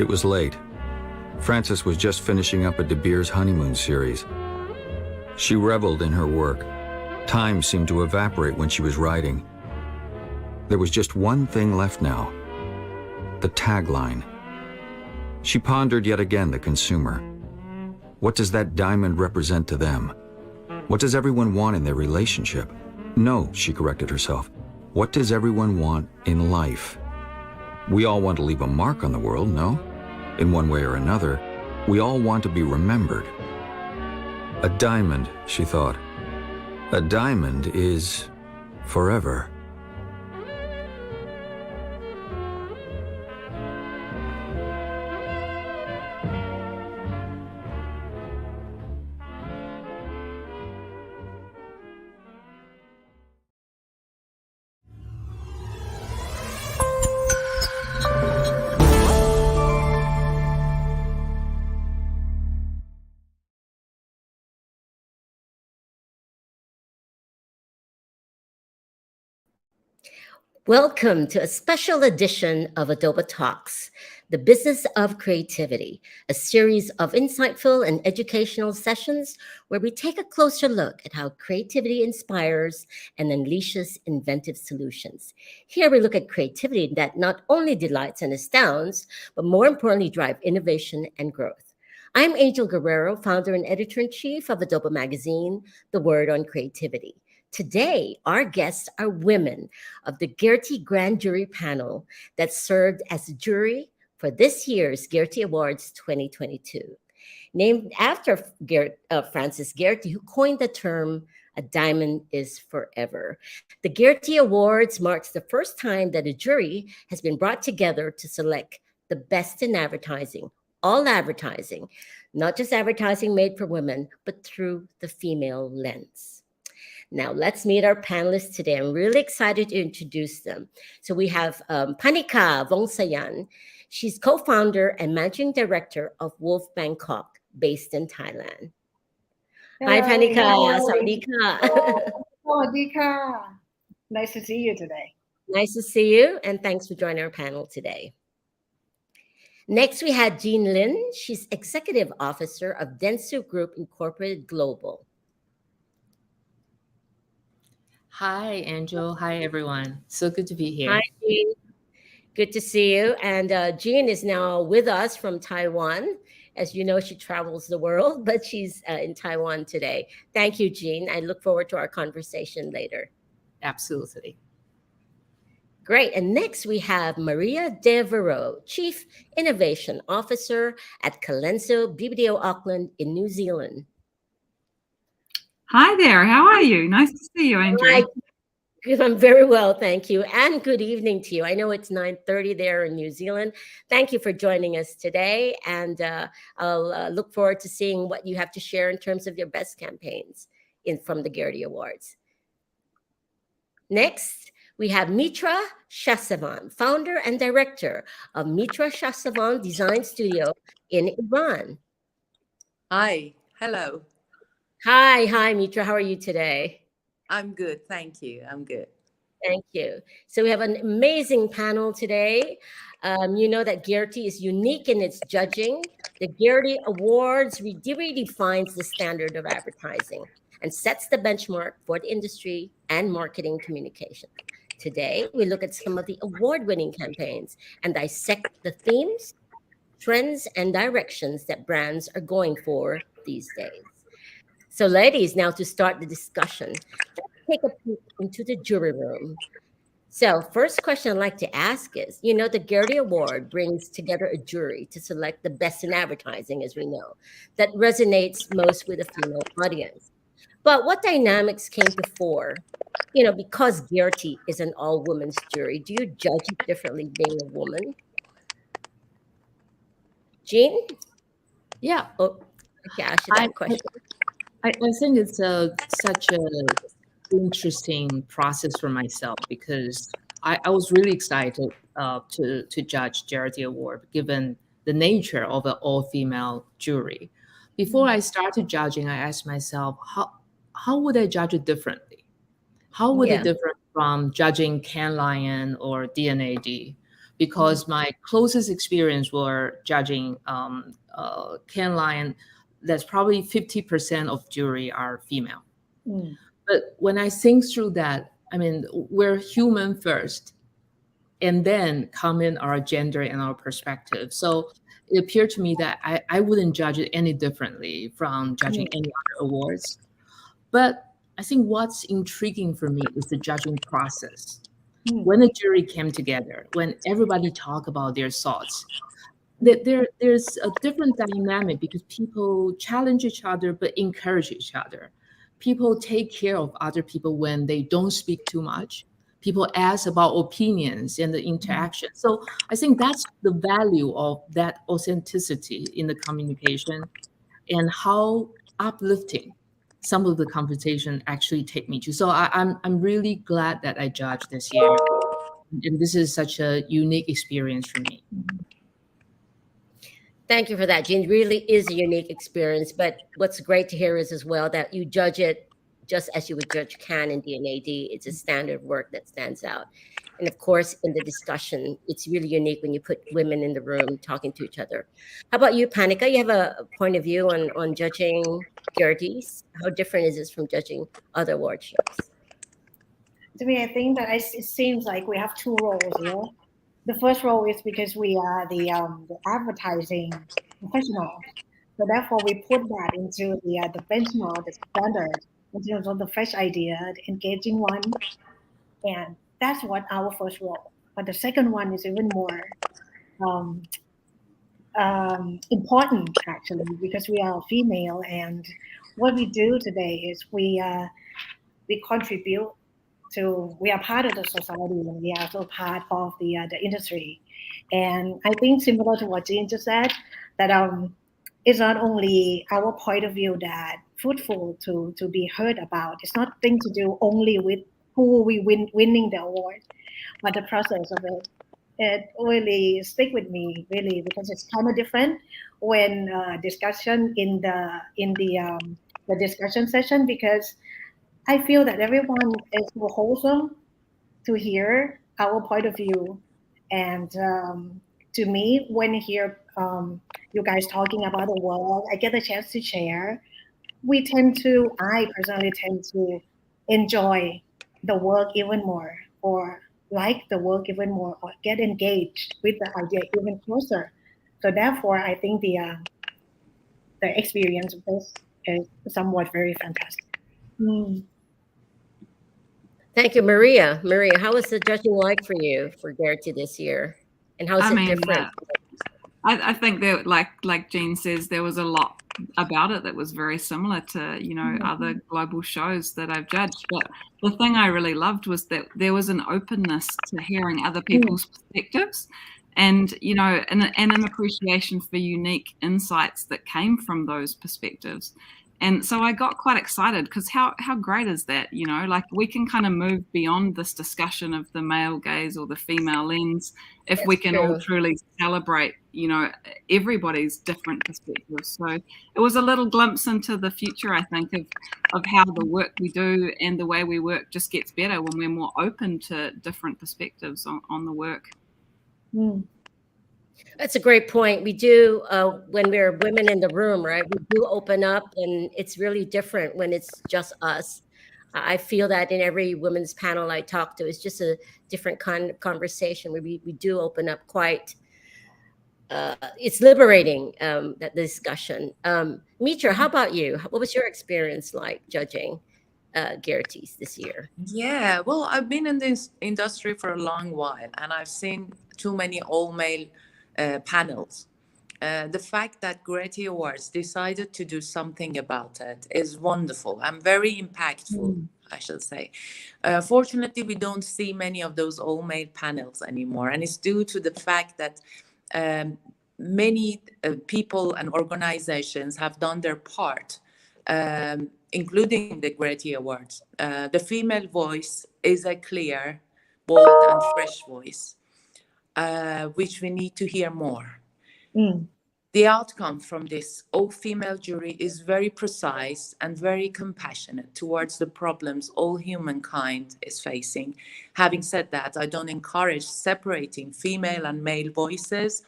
It was late. Frances was just finishing up a De Beers honeymoon series. She reveled in her work. Time seemed to evaporate when she was writing. There was just one thing left now: the tagline. She pondered yet again the consumer. What does that diamond represent to them? What does everyone want in their relationship? No, she corrected herself. What does everyone want in life? We all want to leave a mark on the world, no? In one way or another, we all want to be remembered. A diamond, she thought. A diamond is forever. Welcome to a special edition of Adobo Talks, the business of creativity, a series of insightful and educational sessions where we take a closer look at how creativity inspires and unleashes inventive solutions. Here we look at creativity that not only delights and astounds, but more importantly, drive innovation and growth. I'm Angel Guerrero, founder and editor-in-chief of Adobo Magazine, The Word on Creativity. Today, our guests are women of the Gerety Grand Jury panel that served as a jury for this year's Gerety Awards 2022. Named after Frances Gerety, who coined the term, "A diamond is forever." The Gerety Awards marks the first time that a jury has been brought together to select the best in advertising, all advertising, not just advertising made for women, but through the female lens. Now, let's meet our panelists today. I'm really excited to introduce them. So we have Phannika Vongsayan. She's co-founder and managing director of Wolf Bangkok, based in Thailand. Hi, Phannika. Sawadika. Sawadika. Nice to see you today. Nice to see you, and thanks for joining our panel today. Next, we had Jean Lin. She's executive officer of Dentsu Group Incorporated Global. Hi, Angel. Hi, everyone. So good to be here. Hi, Jean. Good to see you. And Jean is now with us from Taiwan. As you know, she travels the world, but she's in Taiwan today. Thank you, Jean. I look forward to our conversation later. Absolutely. Great. And next we have Maria Devereux, Chief Innovation Officer at Colenso, BBDO Auckland in New Zealand. Hi there. How are you? Nice to see you, Angel. Hi. I'm very well, thank you. And good evening to you. I know it's 9:30 there in New Zealand. Thank you for joining us today. And I'll look forward to seeing what you have to share in terms of your best campaigns from the Gerety Awards. Next, we have Mitra Shahsavand, founder and director of Mitra Shahsavand Design Studio in Iran. Hi. Hello. Hi, Mitra. How are you today? I'm good. Thank you. I'm good. Thank you. So we have an amazing panel today. You know that Gerety is unique in its judging. The Gerety Awards redefines the standard of advertising and sets the benchmark for the industry and marketing communication. Today, we look at some of the award-winning campaigns and dissect the themes, trends, and directions that brands are going for these days. So ladies, now to start the discussion, let's take a peek into the jury room. So first question I'd like to ask is, you know, the Gerety Award brings together a jury to select the best in advertising, as we know, that resonates most with a female audience. But what dynamics came before? You know, because Gerety is an all-women's jury, do you judge it differently being a woman? Jean? Yeah. Oh, okay, I should have a question. I think it's such an interesting process for myself because I was really excited to judge Gerety Award given the nature of an all-female jury. Before I started judging, I asked myself, how would I judge it differently? How would it differ from judging Cannes Lion or D&AD? because my closest experience were judging Cannes Lion. That's probably 50% of jury are female. But when I think through that, I mean, we're human first, and then come in our gender and our perspective. So it appeared to me that I wouldn't judge it any differently from judging any other awards. But I think what's intriguing for me is the judging process. When the jury came together, when everybody talked about their thoughts, there's a different dynamic because people challenge each other but encourage each other. People take care of other people when they don't speak too much. People ask about opinions and the interaction. So I think that's the value of that authenticity in the communication, and how uplifting some of the conversation actually take me to. So I'm really glad that I judged this year, and this is such a unique experience for me. Thank you for that, Jean. Really is a unique experience. But what's great to hear is as well that you judge it just as you would judge Cannes and D&AD. It's a standard work that stands out. And of course, in the discussion, it's really unique when you put women in the room talking to each other. How about you, Phannika? You have a point of view on judging Gerety's? How different is this from judging other award shows? To me, I think that it seems like we have two roles. The first role is because we are the advertising professionals. So therefore, we put that into the benchmark, the standard, in terms of the fresh idea, the engaging one. And that's what our first role. But the second one is even more important, actually, because we are female. And what we do today is we contribute to, we are part of the society, and we are also part of the industry. And I think similar to what Jean just said, that it's not only our point of view that fruitful to be heard about. It's not thing to do only with who we winning the award, but the process of it. It really stick with me, really, because it's kind of different when discussion in the discussion session, because I feel that everyone is more wholesome to hear our point of view. And to me, when I hear you guys talking about the world, I get a chance to share. I personally tend to enjoy the work even more, or like the work even more, or get engaged with the idea even closer. So therefore, I think the experience of this is somewhat very fantastic. Thank you, Maria. Maria, how was the judging like for you for Gerety this year? And how is it different? I think that, like Jean says, there was a lot about it that was very similar to other global shows that I've judged. But the thing I really loved was that there was an openness to hearing other people's perspectives, and an appreciation for unique insights that came from those perspectives. And so I got quite excited, because how great is that? Like, we can kind of move beyond this discussion of the male gaze or the female lens if That's we can true. all truly celebrate, everybody's different perspectives. So it was a little glimpse into the future, I think, of how the work we do and the way we work just gets better when we're more open to different perspectives on the work. That's a great point. We do, when we're women in the room, right? We do open up, and it's really different when it's just us. I feel that in every women's panel I talk to, it's just a different kind of conversation where we do open up quite. It's liberating, that discussion. Mitra, how about you? What was your experience like judging Gerety's this year? Yeah, well, I've been in this industry for a long while, and I've seen too many all-male panels. The fact that Gerety Awards decided to do something about it is wonderful and very impactful, I should say. Fortunately, we don't see many of those all-male panels anymore, and it's due to the fact that many people and organizations have done their part, including the Gerety Awards. The female voice is a clear, bold, and fresh voice, which we need to hear more. The outcome from this all-female jury is very precise and very compassionate towards the problems all humankind is facing. Having said that, I don't encourage separating female and male voices.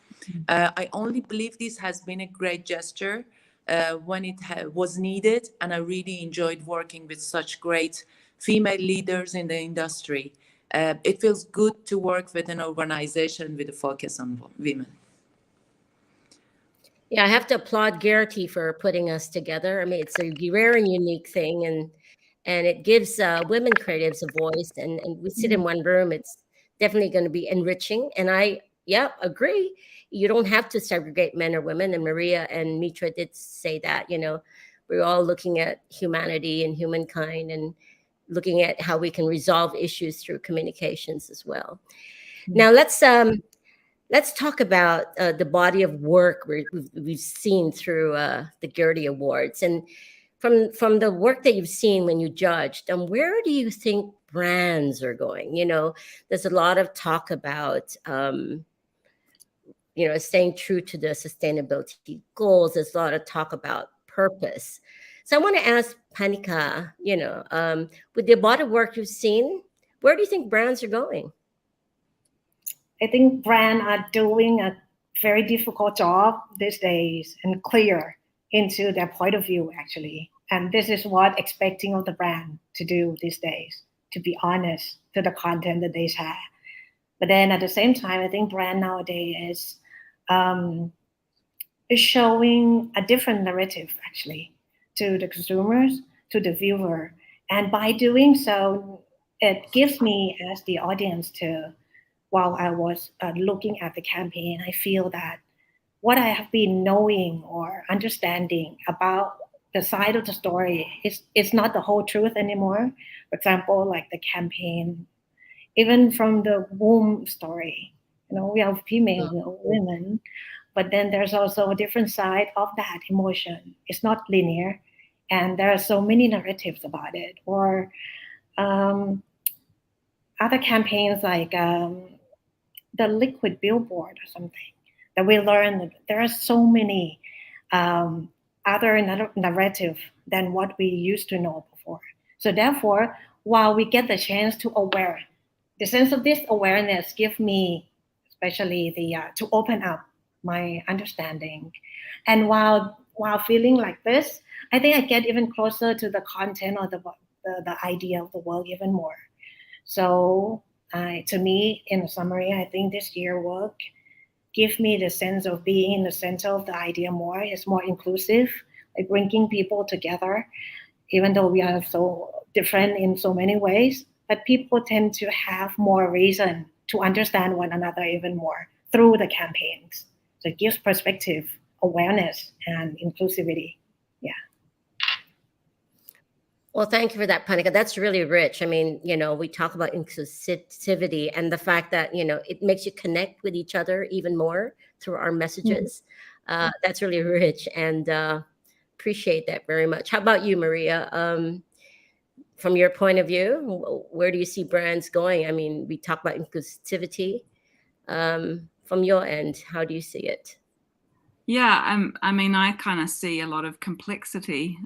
I only believe this has been a great gesture when it was needed, and I really enjoyed working with such great female leaders in the industry. It feels good to work with an organization with a focus on women. Yeah, I have to applaud Gerety for putting us together. I mean, it's a rare and unique thing, and it gives women creatives a voice. And we sit in one room. It's definitely going to be enriching. And agree. You don't have to segregate men or women. And Maria and Mitra did say that. We're all looking at humanity and humankind, and looking at how we can resolve issues through communications as well. Now let's talk about the body of work we've seen through the Gerety Awards. And from the work that you've seen when you judged, where do you think brands are going? There's a lot of talk about, staying true to the sustainability goals. There's a lot of talk about purpose. So I want to ask Phannika, with the body of work you've seen, where do you think brands are going? I think brands are doing a very difficult job these days and clear into their point of view, actually. And this is what expecting of the brand to do these days, to be honest to the content that they share. But then at the same time, I think brand nowadays is showing a different narrative, actually, to the consumers, to the viewer. And by doing so, it gives me as the audience while I was looking at the campaign, I feel that what I have been knowing or understanding about the side of the story is not the whole truth anymore. For example, like the campaign, even from the womb story, we are female, women, but then there's also a different side of that emotion. It's not linear, and there are so many narratives about it. Or other campaigns like the liquid billboard or something, that we learned that there are so many other narrative than what we used to know before. So therefore, while we get the chance to aware, the sense of this awareness give me especially to open up my understanding. And while feeling like this, I think I get even closer to the content or the idea of the work even more. So to me, in summary, I think this year work give me the sense of being in the center of the idea more. It's more inclusive, like bringing people together, even though we are so different in so many ways, but people tend to have more reason to understand one another even more through the campaigns. So it gives perspective, awareness, and inclusivity. Yeah. Well, thank you for that, Phannika. That's really rich. I mean, we talk about inclusivity and the fact that, it makes you connect with each other even more through our messages. That's really rich, and appreciate that very much. How about you, Maria? From your point of view, where do you see brands going? I mean, we talk about inclusivity. From your end, how do you see it? Yeah, I mean, I kind of see a lot of complexity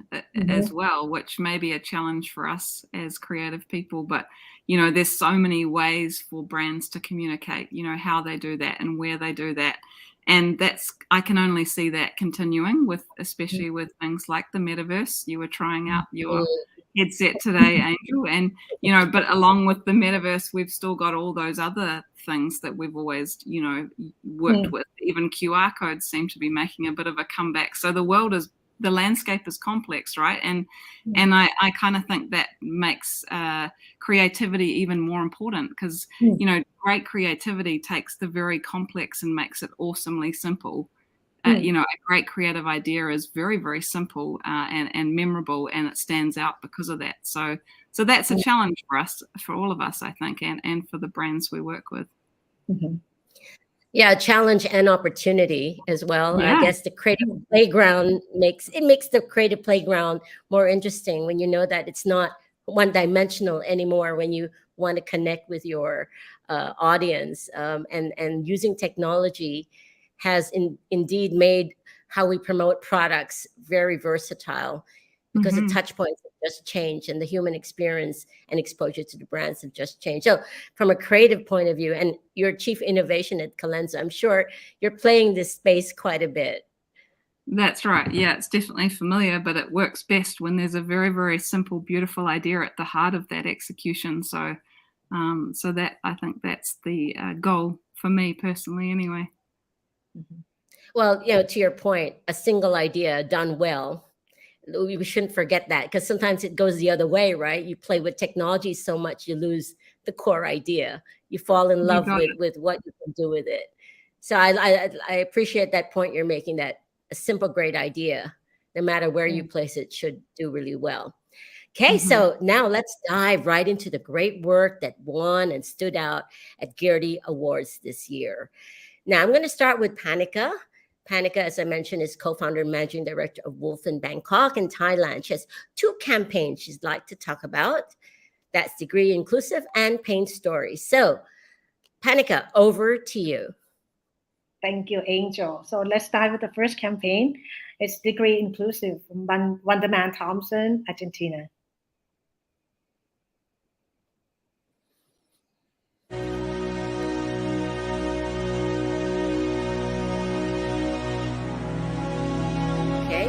as well, which may be a challenge for us as creative people. But, there's so many ways for brands to communicate, how they do that and where they do that. And I can only see that continuing especially with things like the metaverse. You were trying out your headset today, Angel, and but along with the metaverse, we've still got all those other things that we've always worked with. Even QR codes seem to be making a bit of a comeback. So the landscape is complex, right? And I kind of think that makes creativity even more important, because great creativity takes the very complex and makes it awesomely simple. A great creative idea is very, very simple and memorable, and it stands out because of that. So that's a challenge for all of us, I think, and for the brands we work with. Yeah, challenge and opportunity as well. Yeah. I guess the creative playground makes the creative playground more interesting when you know that it's not one-dimensional anymore, when you want to connect with your audience. And using technology has indeed made how we promote products, very versatile, because Mhm. the touch points have just changed and the human experience and exposure to the brands have just changed. So from a creative point of view, and you're chief innovation at Colenso, I'm sure you're playing this space quite a bit. That's right. Yeah, it's definitely familiar, but it works best when there's a very, very simple, beautiful idea at the heart of that execution. So, so that I think that's the goal for me personally, anyway. Well, to your point, a single idea done well, we shouldn't forget that, because sometimes it goes the other way, right? You play with technology so much, you lose the core idea. You fall in You love got with what you can do with it. So I appreciate that point you're making, that a simple, great idea, no matter where you place it, should do really well. Okay, so now let's dive right into the great work that won and stood out at Gerety Awards this year. Now I'm going to start with Phannika. Phannika, as I mentioned, is co-founder and managing director of Wolf in Bangkok in Thailand. She has 2 campaigns she'd like to talk about. That's Degree Inclusive and Paint Stories. So Phannika, over to you. Thank you, Angel. So let's start with the first campaign. It's Degree Inclusive from Wonderman Thompson, Argentina. Okay.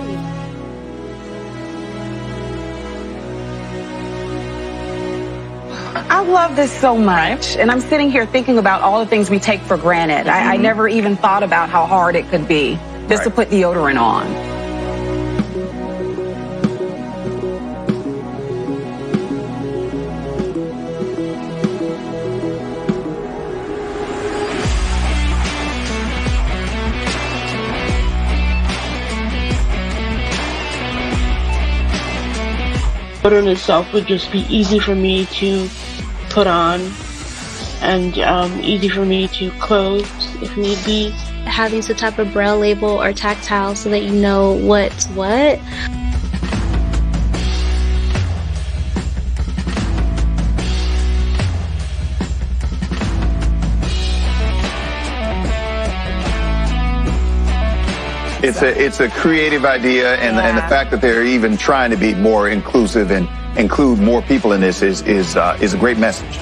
I love this so much, and I'm sitting here thinking about all the things we take for granted. I never even thought about how hard it could be just to put deodorant on. Deodorant itself would just be easy for me to put on and easy for me to close if need be. Having some type of braille label or tactile so that you know what's what. It's a creative idea, and the fact that they're even trying to be more inclusive and include more people in this is a great message.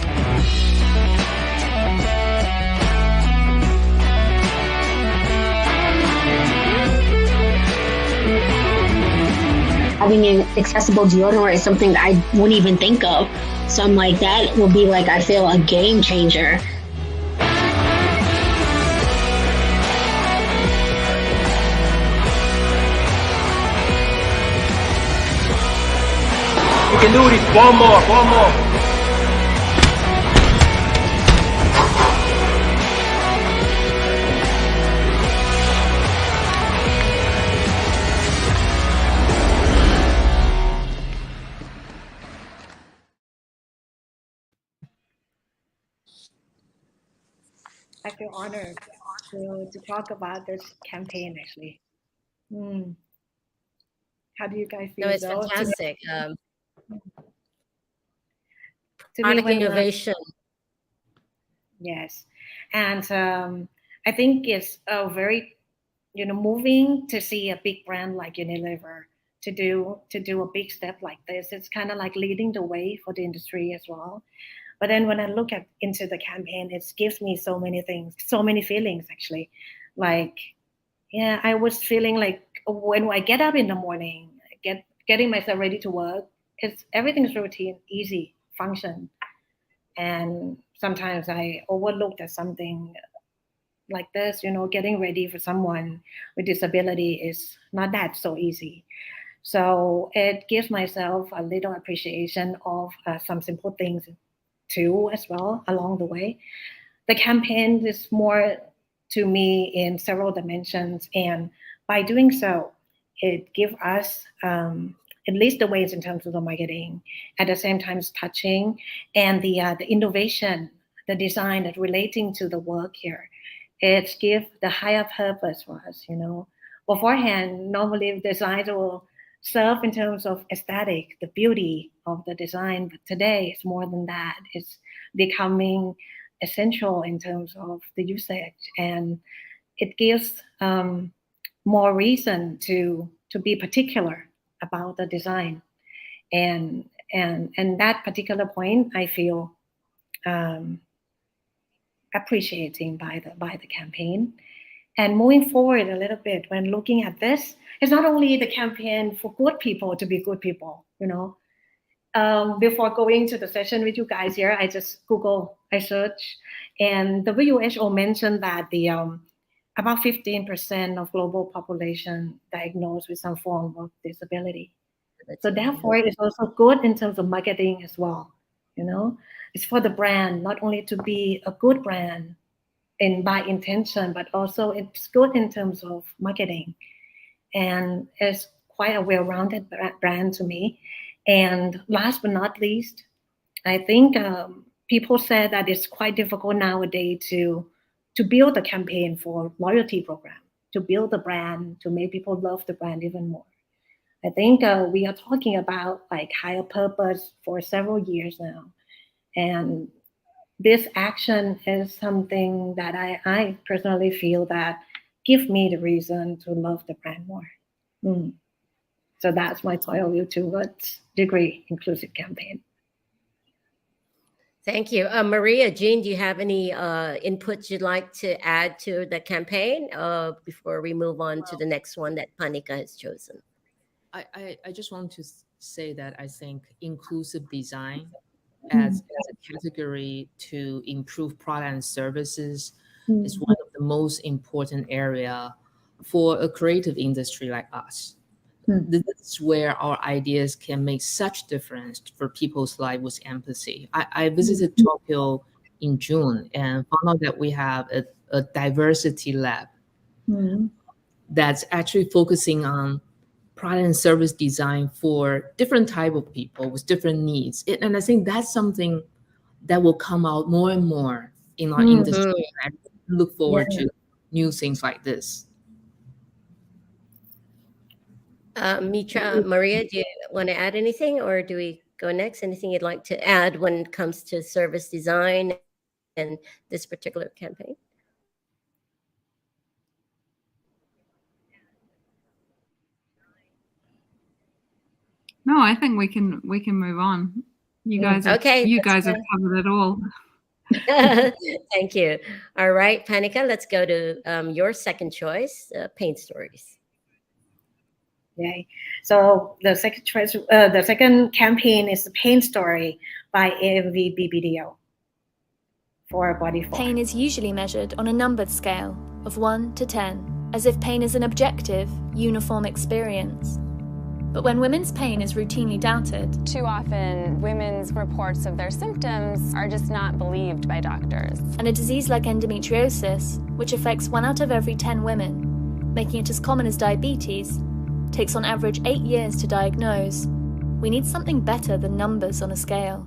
Having an accessible deodorant is something that I wouldn't even think of. So I'm like, that will be like, I feel, a game changer. You can do this. One more. I feel honored to talk about this campaign, actually. How do you guys feel? No, it's fantastic. To Product me, innovation. Yes, and I think it's very, moving to see a big brand like Unilever to do a big step like this. It's kind of like leading the way for the industry as well. But then when I look into the campaign, it gives me so many things, so many feelings actually. Like, I was feeling like when I get up in the morning, getting myself ready to work, everything's routine, easy, function. And sometimes I overlooked at something like this, getting ready for someone with disability is not that so easy. So it gives myself a little appreciation of some simple things too as well along the way. The campaign is more to me in several dimensions, and by doing so, it gives us at least the ways in terms of the marketing, at the same time touching, and the innovation, the design that relating to the work here. It gives the higher purpose for us, Beforehand, normally designs will serve in terms of aesthetic, the beauty of the design, but today it's more than that. It's becoming essential in terms of the usage, and it gives more reason to be particular about the design. And that particular point, I feel appreciating by the campaign. And moving forward a little bit, when looking at this, it's not only the campaign for good people to be good people, you know. Before going to the session with you guys here, I just I search, and the WHO mentioned that the about 15% of global population diagnosed with some form of disability. So therefore, it is also good in terms of marketing as well. You know, it's for the brand, not only to be a good brand by intention, but also it's good in terms of marketing. And it's quite a well-rounded brand to me. And last but not least, I think people said that it's quite difficult nowadays to build a campaign for loyalty program, to build the brand, to make people love the brand even more. I think we are talking about like higher purpose for several years now. And this action is something that I personally feel that give me the reason to love the brand more. So that's my point of view towards degree inclusive campaign. Thank you. Maria, Jean, do you have any inputs you'd like to add to the campaign before we move on to the next one that Phannika has chosen? I just want to say that I think inclusive design as a category to improve product and services is one of the most important area for a creative industry like us. This is where our ideas can make such difference for people's lives with empathy. I visited Tokyo in June and found out that we have a diversity lab that's actually focusing on product and service design for different type of people with different needs. And I think that's something that will come out more and more in our industry. I look forward to new things like this. Mitra, Maria, do you want to add anything, or do we go next? Anything you'd like to add when it comes to service design and this particular campaign? No, I think we can move on. You guys have covered it all. Thank you. All right, Phannika, let's go to your second choice, pain stories. Okay, so the second choice, the second campaign is the pain story by AMV BBDO for body form. Pain is usually measured on a numbered scale of 1 to 10, as if pain is an objective, uniform experience. But when women's pain is routinely doubted, too often women's reports of their symptoms are just not believed by doctors. And a disease like endometriosis, which affects 1 out of every 10 women, making it as common as diabetes, takes on average 8 years to diagnose. We need something better than numbers on a scale.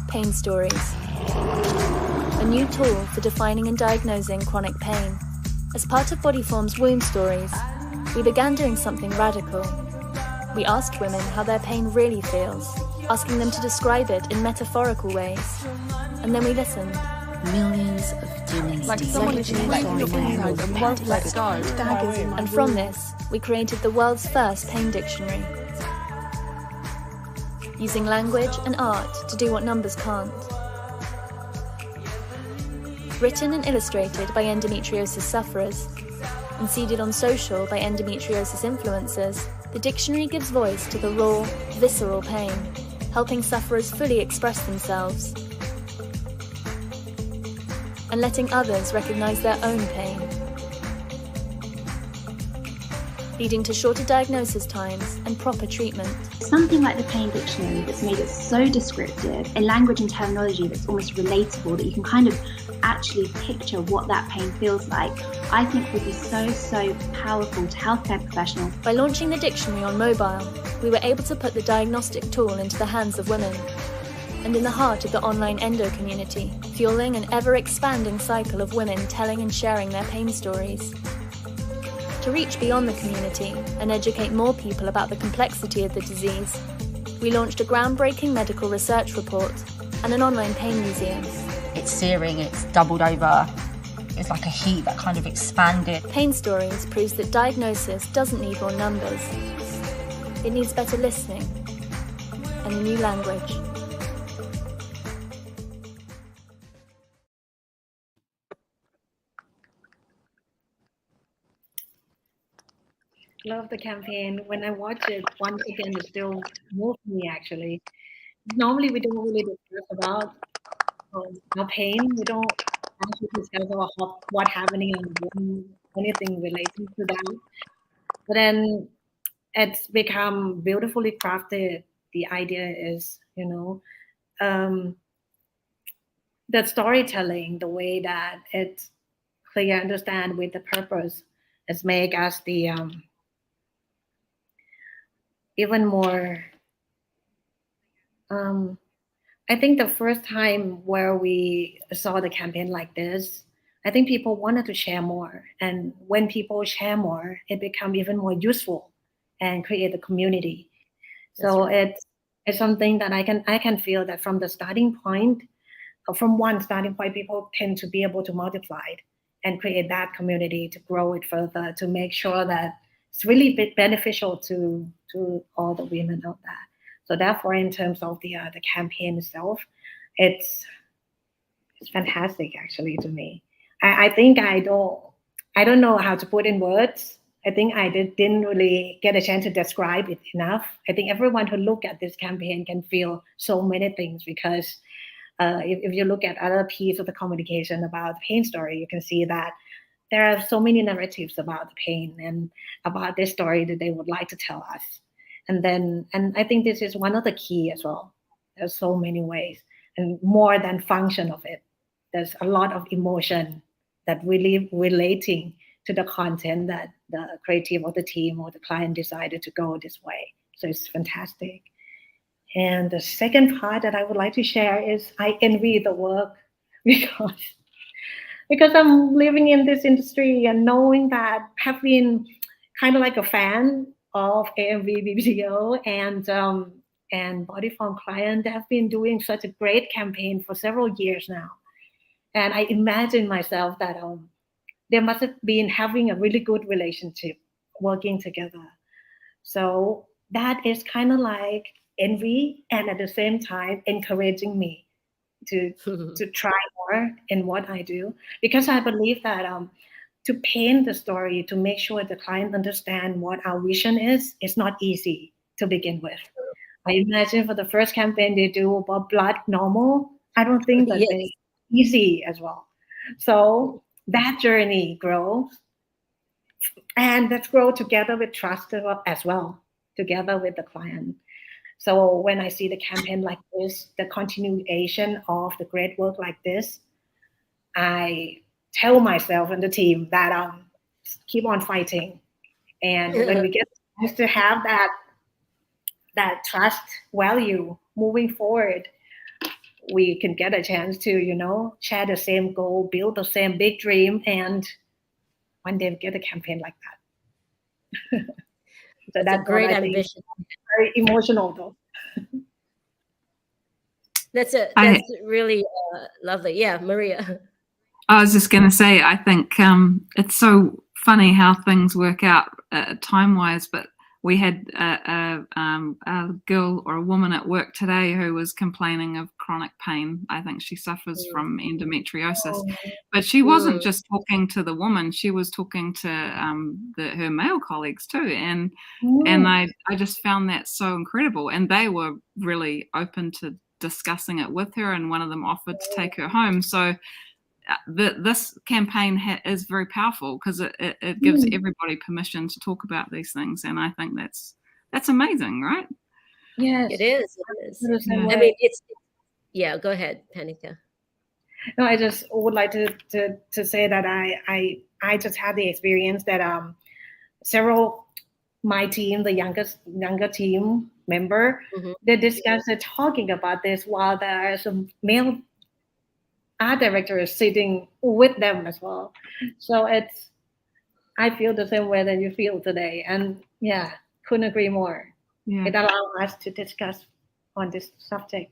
Pain stories. A new tool for defining and diagnosing chronic pain. As part of Bodyform's Wound Stories, we began doing something radical. We asked women how their pain really feels, asking them to describe it in metaphorical ways. And then we listened. Millions of demons. Like someone is and from this, we created the world's first pain dictionary. Using language and art to do what numbers can't. Written and illustrated by endometriosis sufferers, and seeded on social by endometriosis influencers, the dictionary gives voice to the raw, visceral pain, helping sufferers fully express themselves, and letting others recognize their own pain, leading to shorter diagnosis times and proper treatment. Something like the pain dictionary that's made it so descriptive in language and terminology that's almost relatable that you can kind of actually picture what that pain feels like, I think would be so powerful to healthcare professionals. By launching the dictionary on mobile, we were able to put the diagnostic tool into the hands of women and in the heart of the online endo community, fueling an ever-expanding cycle of women telling and sharing their pain stories. To reach beyond the community and educate more people about the complexity of the disease, we launched a groundbreaking medical research report and an online pain museum. It's searing, it's doubled over, is like a heat that kind of expanded. Pain Stories proves that diagnosis doesn't need more numbers. It needs better listening and a new language. Love the campaign. When I watch it, once again, it still moves me actually. Normally, we don't really discuss about our pain. We don't actually discuss about what happening on the body, anything relating to that. But then it's become beautifully crafted. The idea is, the storytelling, the way that it's clear, understand with the purpose, is make us the even more. I think the first time where we saw the campaign like this, I think people wanted to share more, and when people share more, it becomes even more useful and create a community. So it's something that I can feel that from the starting point, from one starting point, people tend to be able to multiply it and create that community to grow it further, to make sure that it's really beneficial to all the women out there. So therefore, in terms of the campaign itself, it's fantastic actually to me. I think I don't know how to put in words. I think I didn't really get a chance to describe it enough. I think everyone who look at this campaign can feel so many things because if you look at other pieces of the communication about the pain story, you can see that there are so many narratives about the pain and about this story that they would like to tell us. And I think this is one of the key as well. There's so many ways, and more than function of it. There's a lot of emotion that really relating to the content that the creative or the team or the client decided to go this way. So it's fantastic. And the second part that I would like to share is I envy the work because I'm living in this industry and knowing that have been kind of like a fan of AMV, BBDO, and Body Form Client. They have been doing such a great campaign for several years now. And I imagine myself that they must have been having a really good relationship working together. So that is kind of like envy and at the same time encouraging me to try more in what I do, because I believe that to paint the story, to make sure the client understand what our vision is, it's not easy to begin with. I imagine for the first campaign they do about blood normal, I don't think that it's easy as well. So that journey grows, and let's grow together with trust as well, together with the client. So when I see the campaign like this, the continuation of the great work like this, I tell myself and the team that keep on fighting. And when we get to have that trust value moving forward, we can get a chance to, share the same goal, build the same big dream, and one day get a campaign like that. So that's a great ambition. Very emotional though. That's really lovely. Yeah, Maria. I was just going to say, I think it's so funny how things work out time-wise, but we had a girl or a woman at work today who was complaining of chronic pain. I think she suffers from endometriosis, but she wasn't just talking to the woman; she was talking to her male colleagues too. And I just found that so incredible. And they were really open to discussing it with her, and one of them offered to take her home. So this campaign is very powerful because it gives everybody permission to talk about these things, and I think that's amazing, right? Yes, it is. Yeah. I mean, go ahead, Phannika. No, I just would like to say that I just had the experience that several my team, the younger team member, they discussed talking about this while there are some male art directors sitting with them as well. So I feel the same way that you feel today, and couldn't agree more. It allows us to discuss on this topics.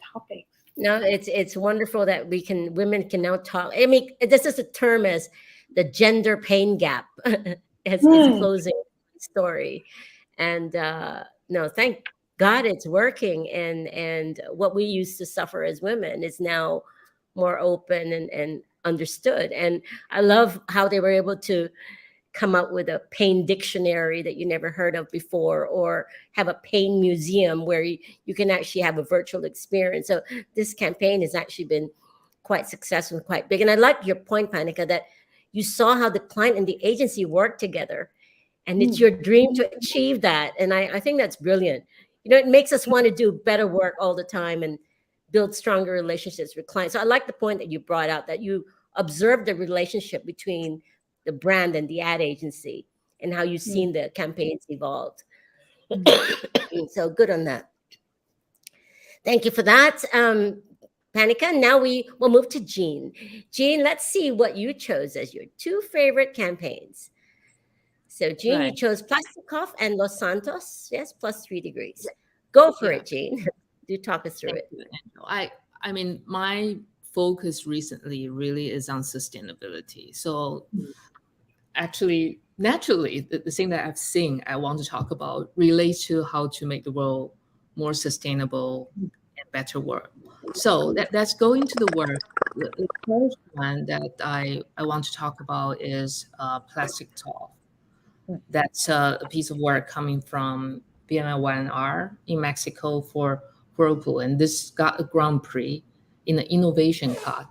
No, it's wonderful that women can now talk. I mean, this is a term as the gender pain gap is closing the story. And no, thank God it's working. And what we used to suffer as women is now more open and understood. And I love how they were able to come up with a pain dictionary that you never heard of before, or have a pain museum where you can actually have a virtual experience. So this campaign has actually been quite successful and quite big. And I like your point, Phannika, that you saw how the client and the agency work together, and it's your dream to achieve that. And I think that's brilliant. You know, it makes us want to do better work all the time and build stronger relationships with clients. So I like the point that you brought out, that you observed the relationship between the brand and the ad agency, and how you've seen the campaigns evolved. So good on that. Thank you for that, Phannika. Now we will move to Jean. Jean, let's see what you chose as your 2 favorite campaigns. So Jean, you chose Plastikov and Los Santos. Yes, +3 degrees. Go for it, Jean. Do talk us through it. I mean, my focus recently really is on sustainability. So actually, naturally, the thing that I've seen, I want to talk about relates to how to make the world more sustainable and better work. So that's going to the work. The first one that I want to talk about is Plastikov. That's a piece of work coming from BMI1R in Mexico for Whirlpool, and this got a Grand Prix in the innovation card.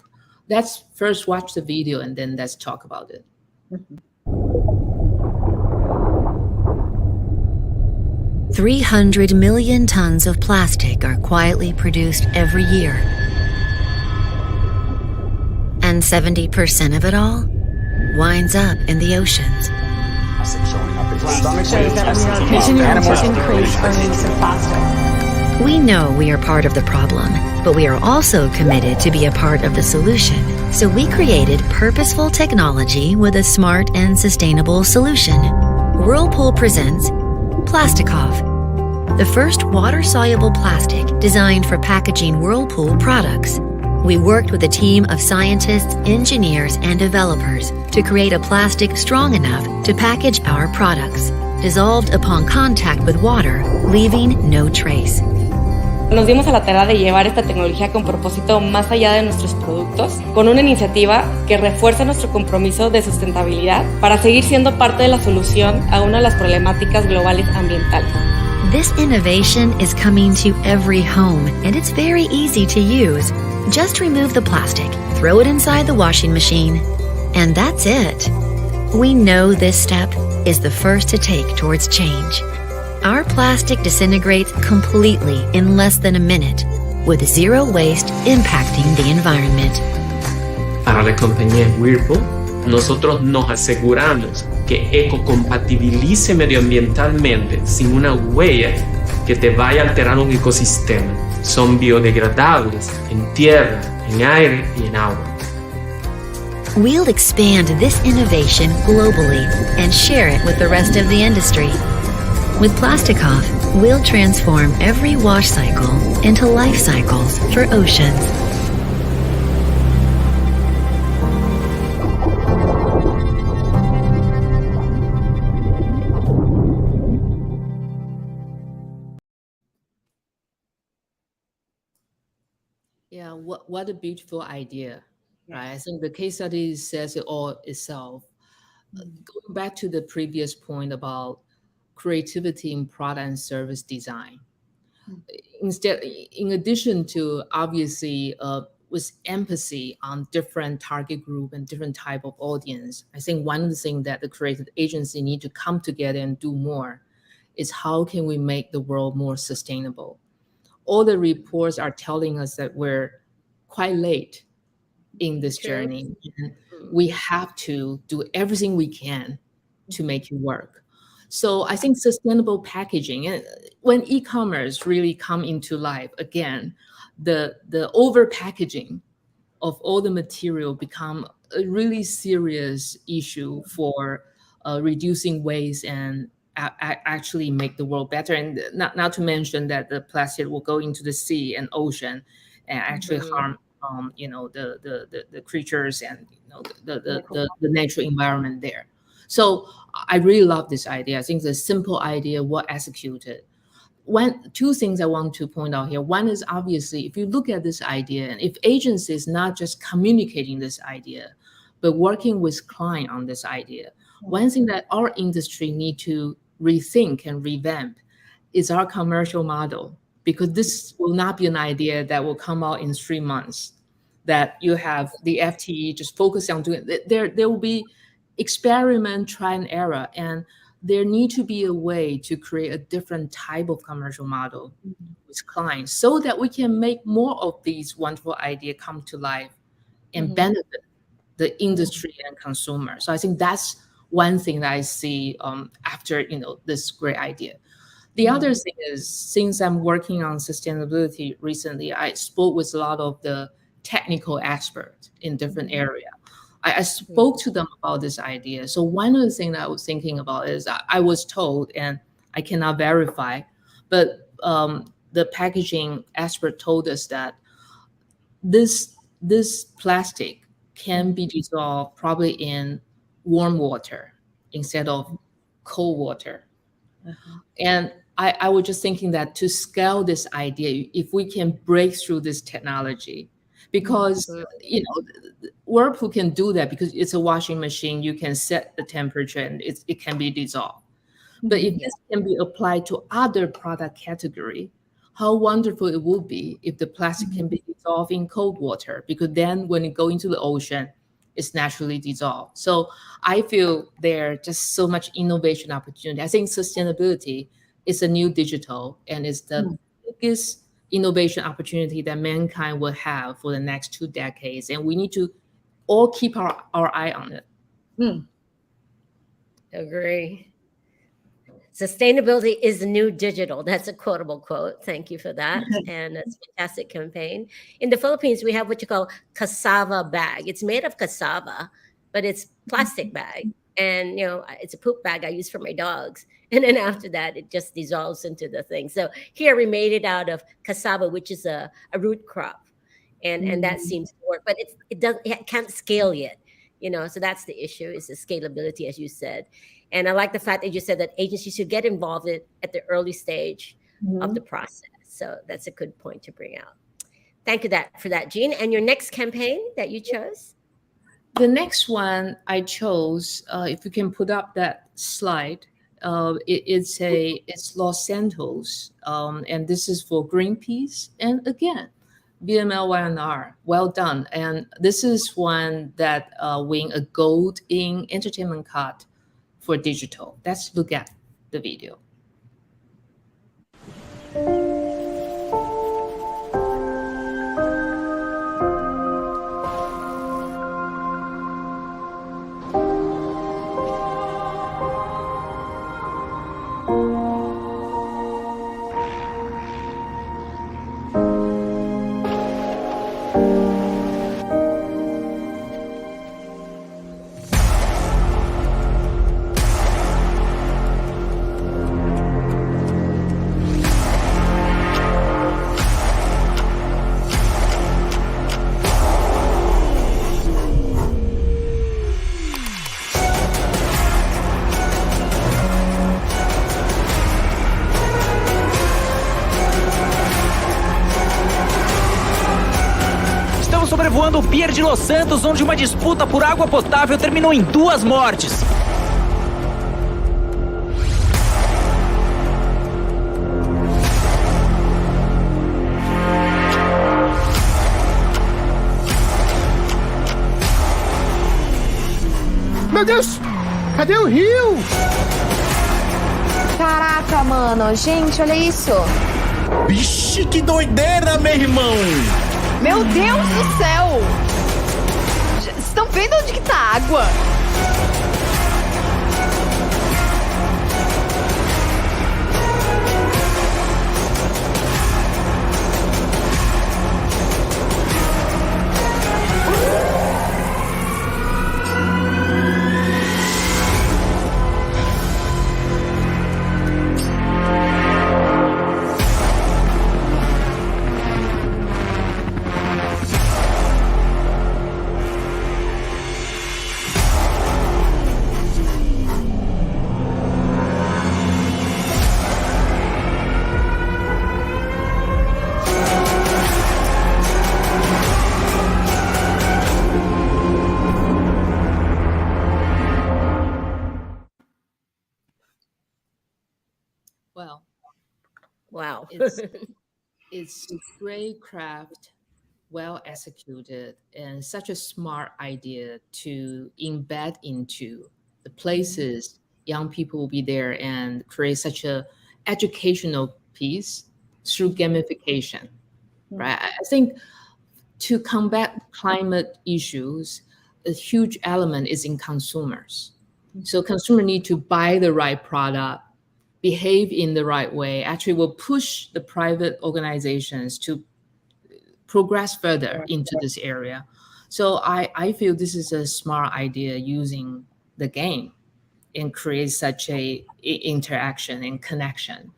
Let's first watch the video and then let's talk about it. 300 million tons of plastic are quietly produced every year. And 70% of it all winds up in the oceans. We know we are part of the problem, but we are also committed to be a part of the solution. So we created purposeful technology with a smart and sustainable solution. Whirlpool presents Plastikov, the first water-soluble plastic designed for packaging Whirlpool products. We worked with a team of scientists, engineers, and developers to create a plastic strong enough to package our products, dissolved upon contact with water, leaving no trace. Nos dimos a la tarea de llevar esta tecnología con propósito más allá de nuestros productos, con una iniciativa que refuerza nuestro compromiso de sustentabilidad para seguir siendo parte de la solución a una de las problemáticas globales ambientales. This innovation is coming to every home, and it's very easy to use. Just remove the plastic, throw it inside the washing machine, and that's it. We know this step is the first to take towards change. Our plastic disintegrates completely in less than a minute, with zero waste impacting the environment. Para la compañía Whirlpool, nosotros nos aseguramos que ecocompatibilice medioambientalmente sin una huella que te vaya a alterar un ecosistema. Son biodegradables en tierra, en aire y en agua. We'll expand this innovation globally and share it with the rest of the industry. With Plastikov, we'll transform every wash cycle into life cycles for oceans. Yeah, what a beautiful idea, right? I think the case study says it all itself. Going back to the previous point about creativity in product and service design. Instead, in addition to obviously with empathy on different target group and different type of audience, I think one of the things that the creative agency need to come together and do more is how can we make the world more sustainable? All the reports are telling us that we're quite late in this journey. And we have to do everything we can to make it work. So I think sustainable packaging, and when e-commerce really come into life again, the over packaging of all the material become a really serious issue for reducing waste and actually make the world better. And not to mention that the plastic will go into the sea and ocean and actually harm the creatures and the natural environment there. So I really love this idea. I think it's a simple idea, well executed. Two things I want to point out here. One is obviously, if you look at this idea, and if agencies not just communicating this idea, but working with client on this idea, one thing that our industry need to rethink and revamp is our commercial model, because this will not be an idea that will come out in 3 months, that you have the FTE just focus on doing. There will be experiment, try and error, and there need to be a way to create a different type of commercial model with clients so that we can make more of these wonderful ideas come to life and benefit the industry and consumer. So I think that's one thing that I see after this great idea. The other thing is, since I'm working on sustainability recently, I spoke with a lot of the technical experts in different areas. I spoke to them about this idea. So one of the things that I was thinking about is I was told, and I cannot verify, but the packaging expert told us that this plastic can be dissolved probably in warm water instead of cold water. And I was just thinking that to scale this idea, if we can break through this technology, because Whirlpool can do that because it's a washing machine. You can set the temperature and it can be dissolved. But if this can be applied to other product category, how wonderful it would be if the plastic can be dissolved in cold water, because then when it go into the ocean, it's naturally dissolved. So I feel there just so much innovation opportunity. I think sustainability is a new digital, and it's the biggest innovation opportunity that mankind will have for the next 2 decades. And we need to all keep our eye on it. Agree. Sustainability is the new digital. That's a quotable quote. Thank you for that. And it's a fantastic campaign. In the Philippines, we have what you call cassava bag. It's made of cassava, but it's plastic bag. And, it's a poop bag I use for my dogs. And then after that, it just dissolves into the thing. So here we made it out of cassava, which is a root crop. And that seems to work, but it can't scale yet. So that's the issue, is the scalability, as you said. And I like the fact that you said that agencies should get involved at the early stage of the process. So that's a good point to bring out. Thank you for that, Jean. And your next campaign that you chose? The next one I chose, if you can put up that slide, it's Los Santos, and this is for Greenpeace. And again, BMLYNR, well done. And this is one that win a gold in entertainment card for digital. Let's look at the video. Sobrevoando o pier de Los Santos, onde uma disputa por água potável terminou em 2 mortes. Meu Deus! Cadê o rio? Caraca, mano. Gente, olha isso. Vixe, que doideira, meu irmão! Meu Deus do céu! Vocês estão vendo onde que tá a água? Well, wow. It's great craft, well executed, and such a smart idea to embed into the places young people will be there and create such a educational piece through gamification, right? I think to combat climate issues, a huge element is in consumers. So consumer need to buy the right product, behave in the right way, actually will push the private organizations to progress further into this area. So I feel this is a smart idea using the game and create such a interaction and connection.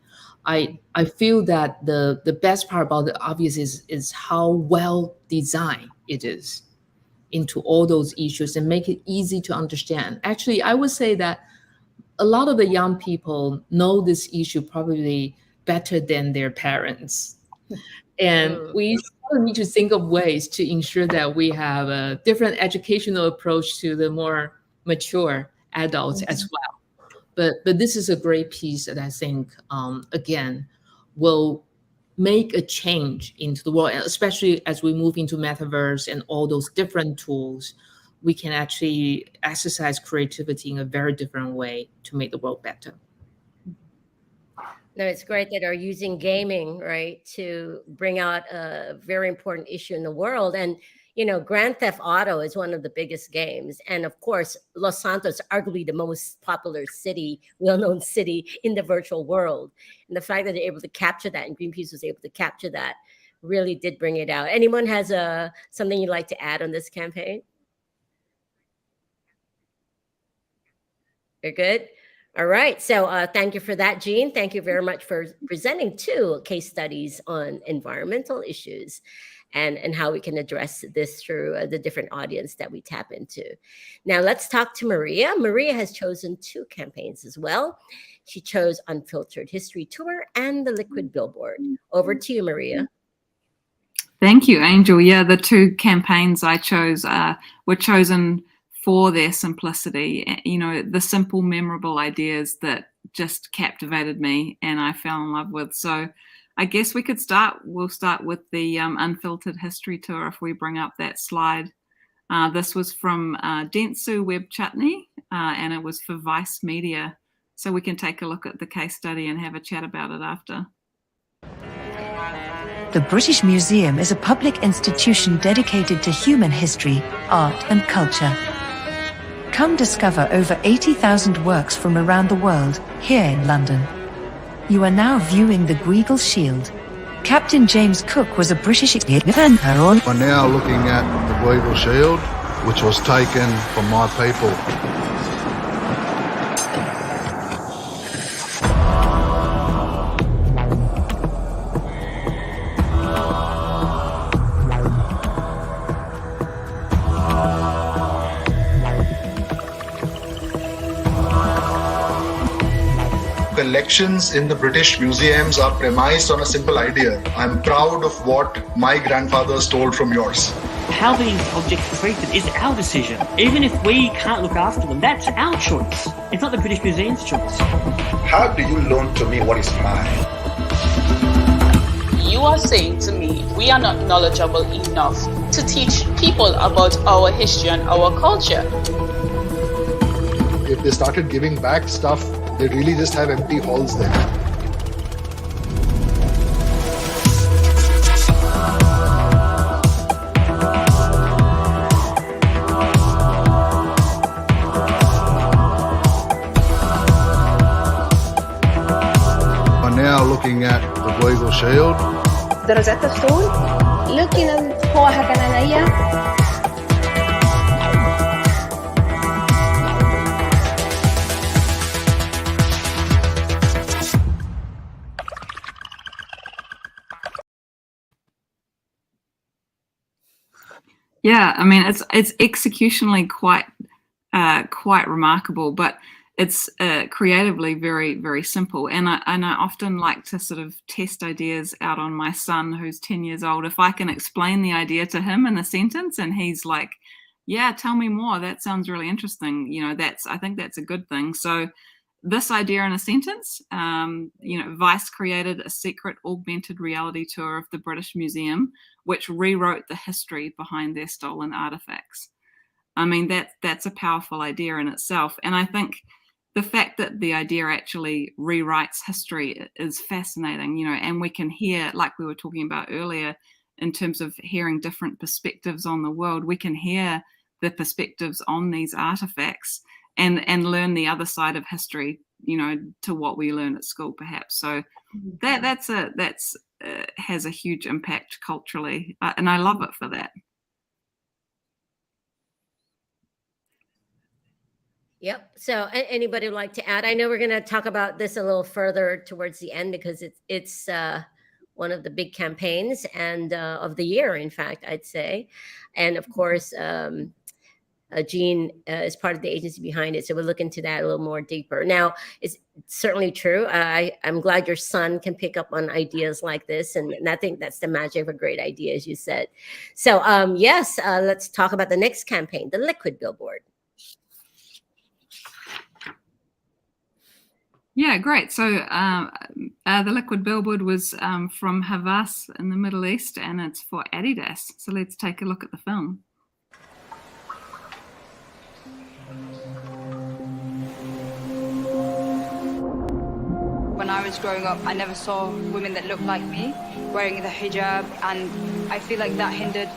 I feel that the best part about it obviously is how well designed it is into all those issues and make it easy to understand. Actually, I would say that a lot of the young people know this issue probably better than their parents. And we sort of need to think of ways to ensure that we have a different educational approach to the more mature adults as well. But this is a great piece that I think, again, will make a change into the world, and especially as we move into metaverse and all those different tools, we can actually exercise creativity in a very different way to make the world better. No, it's great that are using gaming, right, to bring out a very important issue in the world. And, you know, Grand Theft Auto is one of the biggest games. And of course, Los Santos, arguably the most popular city, well-known city in the virtual world. And the fact that they're able to capture that and Greenpeace was able to capture that really did bring it out. Anyone has something you'd like to add on this campaign? You're good? All right. So thank you for that, Jean. Thank you very much for presenting 2 case studies on environmental issues and how we can address this through the different audience that we tap into. Now let's talk to Maria. Maria has chosen 2 campaigns as well. She chose Unfiltered History Tour and the Liquid Billboard. Over to you, Maria. Thank you, Angel. Yeah, the 2 campaigns I chose were chosen for their simplicity, you know, the simple, memorable ideas that just captivated me and I fell in love with. So I guess we'll start with the Unfiltered History Tour if we bring up that slide. This was from Dentsu Web Chutney and it was for Vice Media. So we can take a look at the case study and have a chat about it after. The British Museum is a public institution dedicated to human history, art and culture. Come discover over 80,000 works from around the world, here in London. You are now viewing the Guigal Shield. Captain James Cook was a British explorer. We're now looking at the Guigal Shield, which was taken from my people. Collections in the British museums are premised on a simple idea. I'm proud of what my grandfather stole from yours. How these objects are treated is our decision. Even if we can't look after them, that's our choice. It's not the British Museum's choice. How do you loan to me what is mine? You are saying to me, we are not knowledgeable enough to teach people about our history and our culture. If they started giving back stuff, they really just have empty halls there. We're now looking at the Guigal Shield. The Rosetta Stone. Looking at Hoahakananaya. Yeah, I mean it's executionally quite remarkable, but it's creatively very, very simple. And I often like to sort of test ideas out on my son who's 10 years old. If I can explain the idea to him in a sentence and he's like, yeah, tell me more, that sounds really interesting. You know, I think that's a good thing. So this idea in a sentence. Vice created a secret augmented reality tour of the British Museum, which rewrote the history behind their stolen artifacts. I mean, that's a powerful idea in itself. And I think the fact that the idea actually rewrites history is fascinating, and we can hear, like we were talking about earlier, in terms of hearing different perspectives on the world, we can hear the perspectives on these artifacts and learn the other side of history, to what we learn at school, perhaps. So that's has a huge impact culturally, and I love it for that. Yep. So anybody would like to add? I know we're going to talk about this a little further towards the end because it's one of the big campaigns and of the year, in fact, I'd say. And of course, Jean is part of the agency behind it. So we'll look into that a little more deeper. Now, it's certainly true. I'm glad your son can pick up on ideas like this. And I think that's the magic of a great idea, as you said. So yes, let's talk about the next campaign, the liquid billboard. Yeah, great. So the liquid billboard was from Havas in the Middle East, and it's for Adidas. So let's take a look at the film. When I was growing up, I never saw women that looked like me wearing the hijab, and I feel like that hindered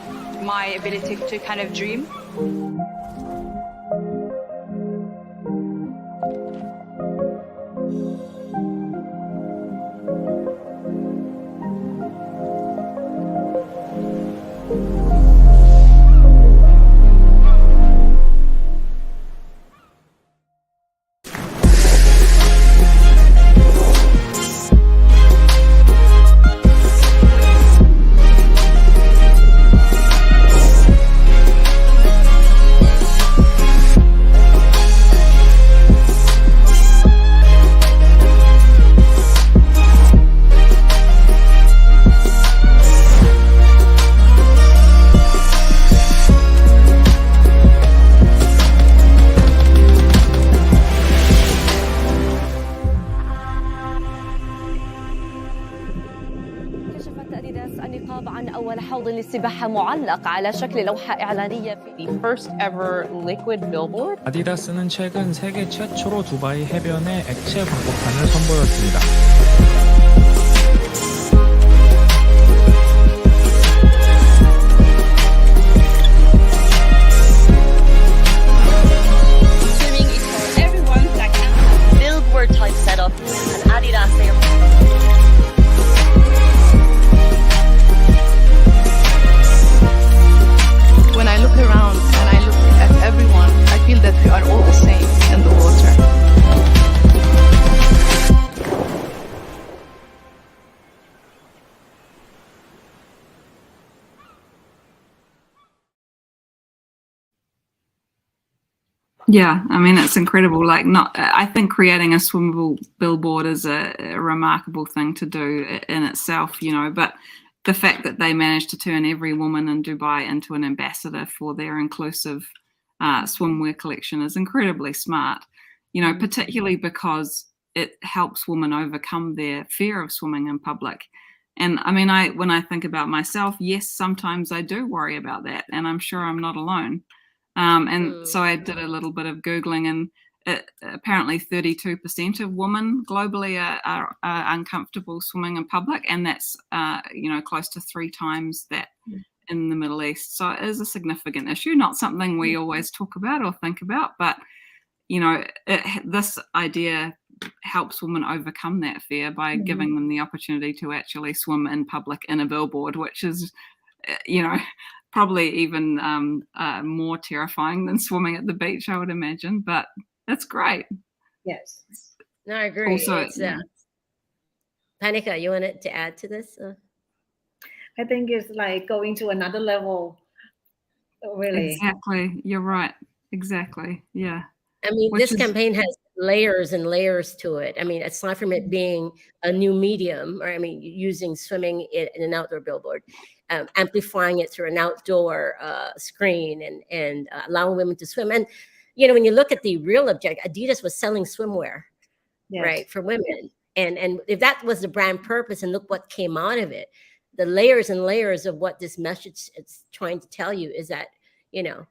my ability to kind of dream. السباحة معلق على شكل لوحة إعلانية. The first ever liquid billboard. 아디다스는 최근 세계 최초로 두바이 해변에 액체 광고판을 선보였습니다. Swimming is for everyone that can. Billboard type setup and Adidas there. When I look around and I look at everyone, I feel that we are all the same in the water. Yeah, I mean, it's incredible. I think creating a swimmable billboard is a remarkable thing to do in itself, but the fact that they managed to turn every woman in Dubai into an ambassador for their inclusive swimwear collection is incredibly smart, particularly because it helps women overcome their fear of swimming in public. And I mean, when I think about myself, yes, sometimes I do worry about that, and I'm sure I'm not alone. So I did a little bit of Googling, and apparently 32% of women globally are uncomfortable swimming in public, and that's close to 3 times that in the Middle East. So it is a significant issue, not something we always talk about or think about, but this idea helps women overcome that fear by giving them the opportunity to actually swim in public in a billboard, which is probably even more terrifying than swimming at the beach, I would imagine, but that's great. Yes. No, I agree. Also, Phannika, you wanted to add to this? I think it's like going to another level, really. Exactly. You're right. Exactly. Yeah. I mean, this campaign has layers and layers to it. I mean, aside from it being a new medium, or using swimming in an outdoor billboard, amplifying it through an outdoor screen and allowing women to swim. And when you look at the real object, Adidas was selling swimwear. Yes. right, for women. And if that was the brand purpose, and look what came out of it, the layers and layers of what this message is trying to tell you is that, you know,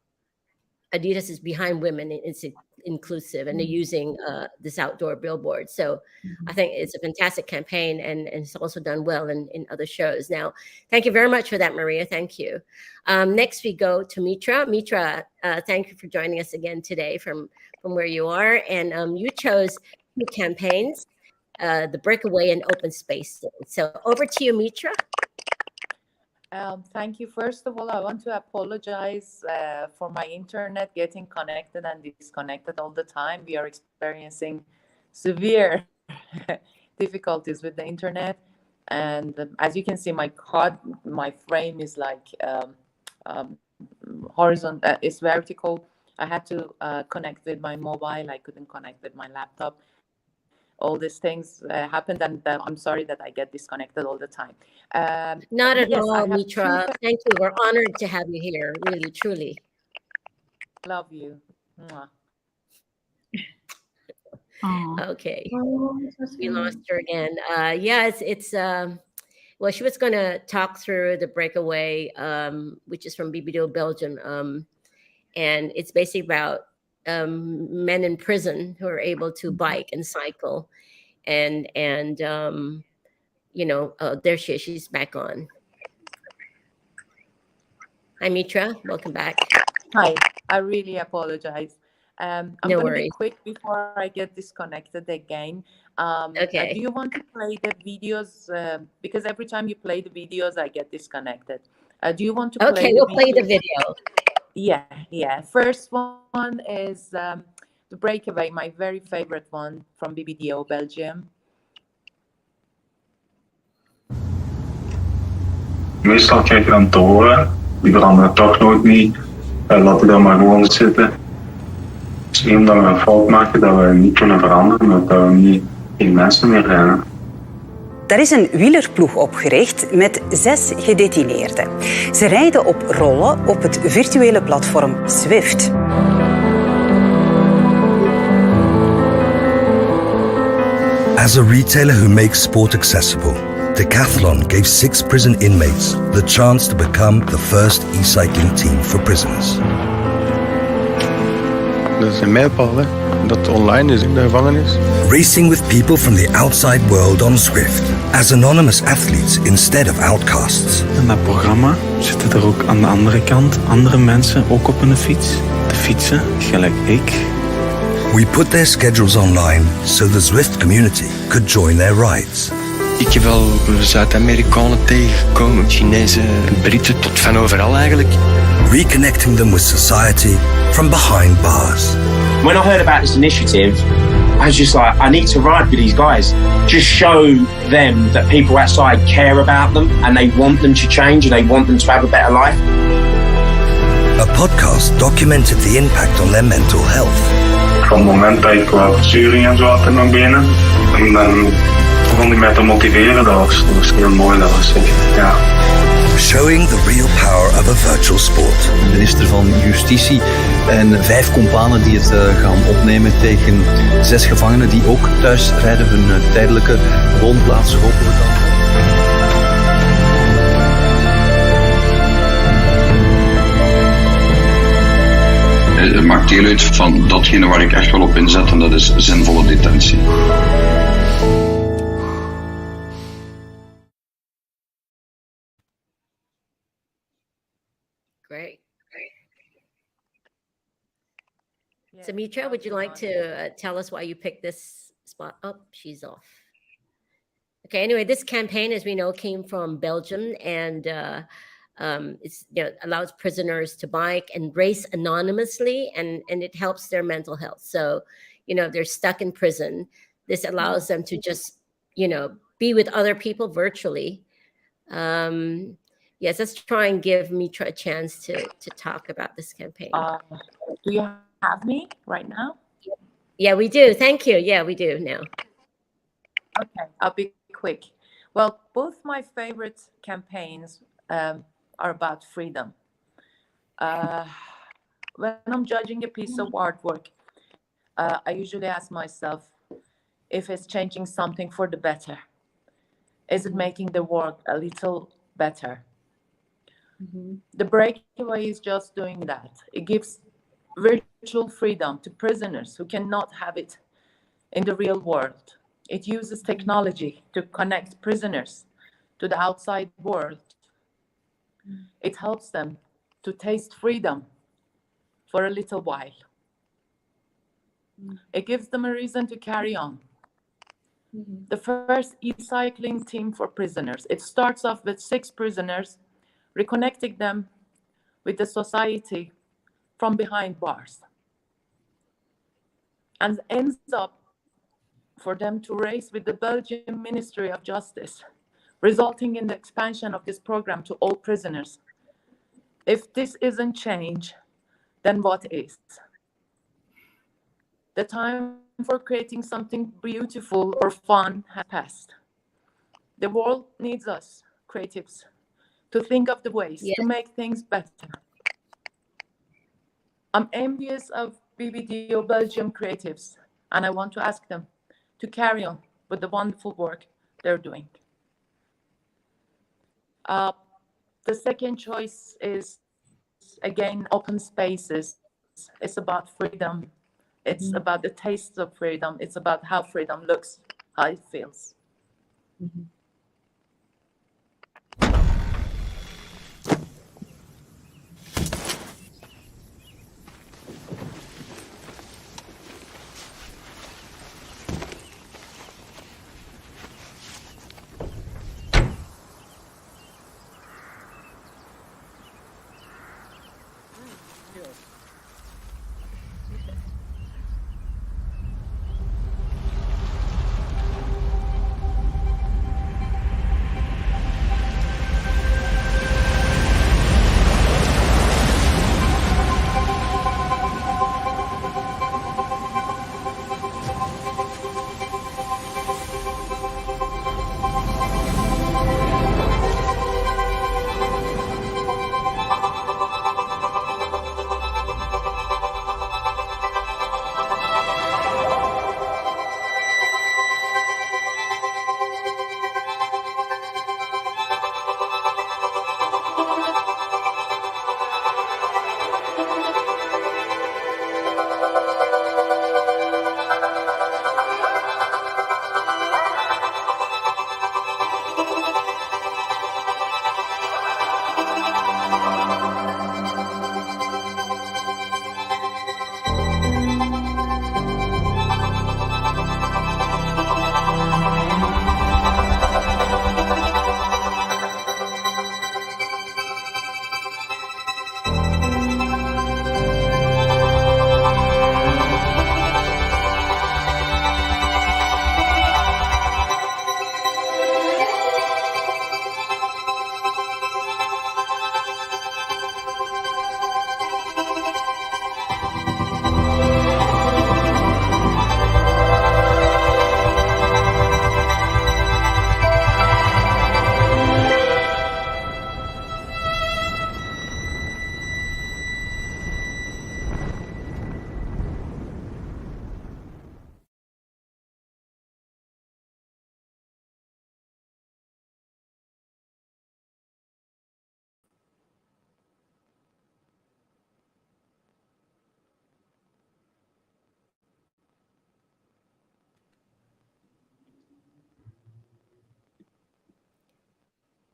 Adidas is behind women. It's inclusive, and they're using this outdoor billboard. So I think it's a fantastic campaign, and it's also done well in other shows. Now, thank you very much for that, Maria. Thank you. Next, we go to Mitra. Mitra, thank you for joining us again today from where you are. And you chose two campaigns, the Breakaway and Open Space. So over to you, Mitra. Thank you. First of all, I want to apologize for my internet getting connected and disconnected all the time. We are experiencing severe difficulties with the internet. And as you can see, my frame is like horizontal, it's vertical. I had to connect with my mobile. I couldn't connect with my laptop. All these things happened, and I'm sorry that I get disconnected all the time. Not at all, Mitra. Thank you. We're honored to have you here, really, truly. Love you. Mwah. Okay. We lost her again. Yeah, it's well, she was going to talk through the Breakaway, which is from BBDO Belgium. And it's basically about men in prison who are able to bike and cycle. And you know, there she's back on. Hi, Mitra. Welcome back. Hi. I really apologize. I'm No going to be worries. quick before I get disconnected again. Okay. Do you want to play the videos? Because every time you play the videos, I get disconnected. Do you want to play Okay, we'll play the video. Yeah. First one is the Breakaway, my very favorite one from BBDO Belgium. Meestal kijk je dan te horen, die veranderen toch nooit niet. Laten we dan maar gewoon zitten. Het is één dat we een fout maken dat we niet kunnen veranderen, dat we niet geen mensen meer zijn. Daar is een wielerploeg opgericht met 6 gedetineerden. Ze rijden op rollen op het virtuele platform Zwift. As a retailer who makes sport accessible, Decathlon gave 6 prison inmates the chance to become the first e-cycling team for prisoners. Dat is een mijlpaal, hè? Dat online is in de gevangenis. Racing with people from the outside world on Zwift, as anonymous athletes instead of outcasts. In dat programma zitten er ook aan de andere kant andere mensen ook op een fiets te fietsen, gelijk ik. We put their schedules online so the Zwift community could join their rides. Ik heb wel Zuid-Amerikanen tegengekomen, Chinezen, Britten, tot van overal eigenlijk. Reconnecting them with society from behind bars. When I heard about this initiative, I was just like, I need to ride with these guys. Just show them that people outside care about them and they want them to change and they want them to have a better life. A podcast documented the impact on their mental health. Van het moment dat ik wat verzuring en zo had in mijn benen, en dan begon ik mij te motiveren, dat was heel mooi, dat was echt, ja. Showing the real power of a virtual sport. De minister van Justitie en 5 kompanen die het gaan opnemen tegen 6 gevangenen die ook thuis rijden hun tijdelijke woonplaats hopelijk al. Het maakt deel uit van datgene waar ik echt wel op inzet en dat is zinvolle detentie. Great. So Mitra, would you like to tell us why you picked this spot? Oh, she's off. Okay, anyway, this campaign, as we know, came from Belgium, and it's, you know, allows prisoners to bike and race anonymously, and it helps their mental health. So, you know, if they're stuck in prison, this allows them to just, you know, be with other people virtually. Yes, let's try and give Mitra a chance to talk about this campaign. Do you have me right now? Yeah, we do. Thank you. Yeah, we do now. Okay, I'll be quick. Well, both my favorite campaigns are about freedom. When I'm judging a piece of artwork, I usually ask myself, if it's changing something for the better. Is it making the world a little better? The breakaway is just doing that. It gives virtual freedom to prisoners who cannot have it in the real world. It uses technology to connect prisoners to the outside world. It helps them to taste freedom for a little while. It gives them a reason to carry on. The first e-cycling team for prisoners. It starts off with 6 prisoners, reconnecting them with the society from behind bars, and ends up for them to race with the Belgian Ministry of Justice, resulting in the expansion of this program to all prisoners. If this isn't change, then what is? The time for creating something beautiful or fun has passed. The world needs us, creatives, to think of the ways to make things better. I'm envious of BBDO Belgium creatives, and I want to ask them to carry on with the wonderful work they're doing. The second choice is, again, open spaces. It's about freedom. It's about the taste of freedom. It's about how freedom looks, how it feels.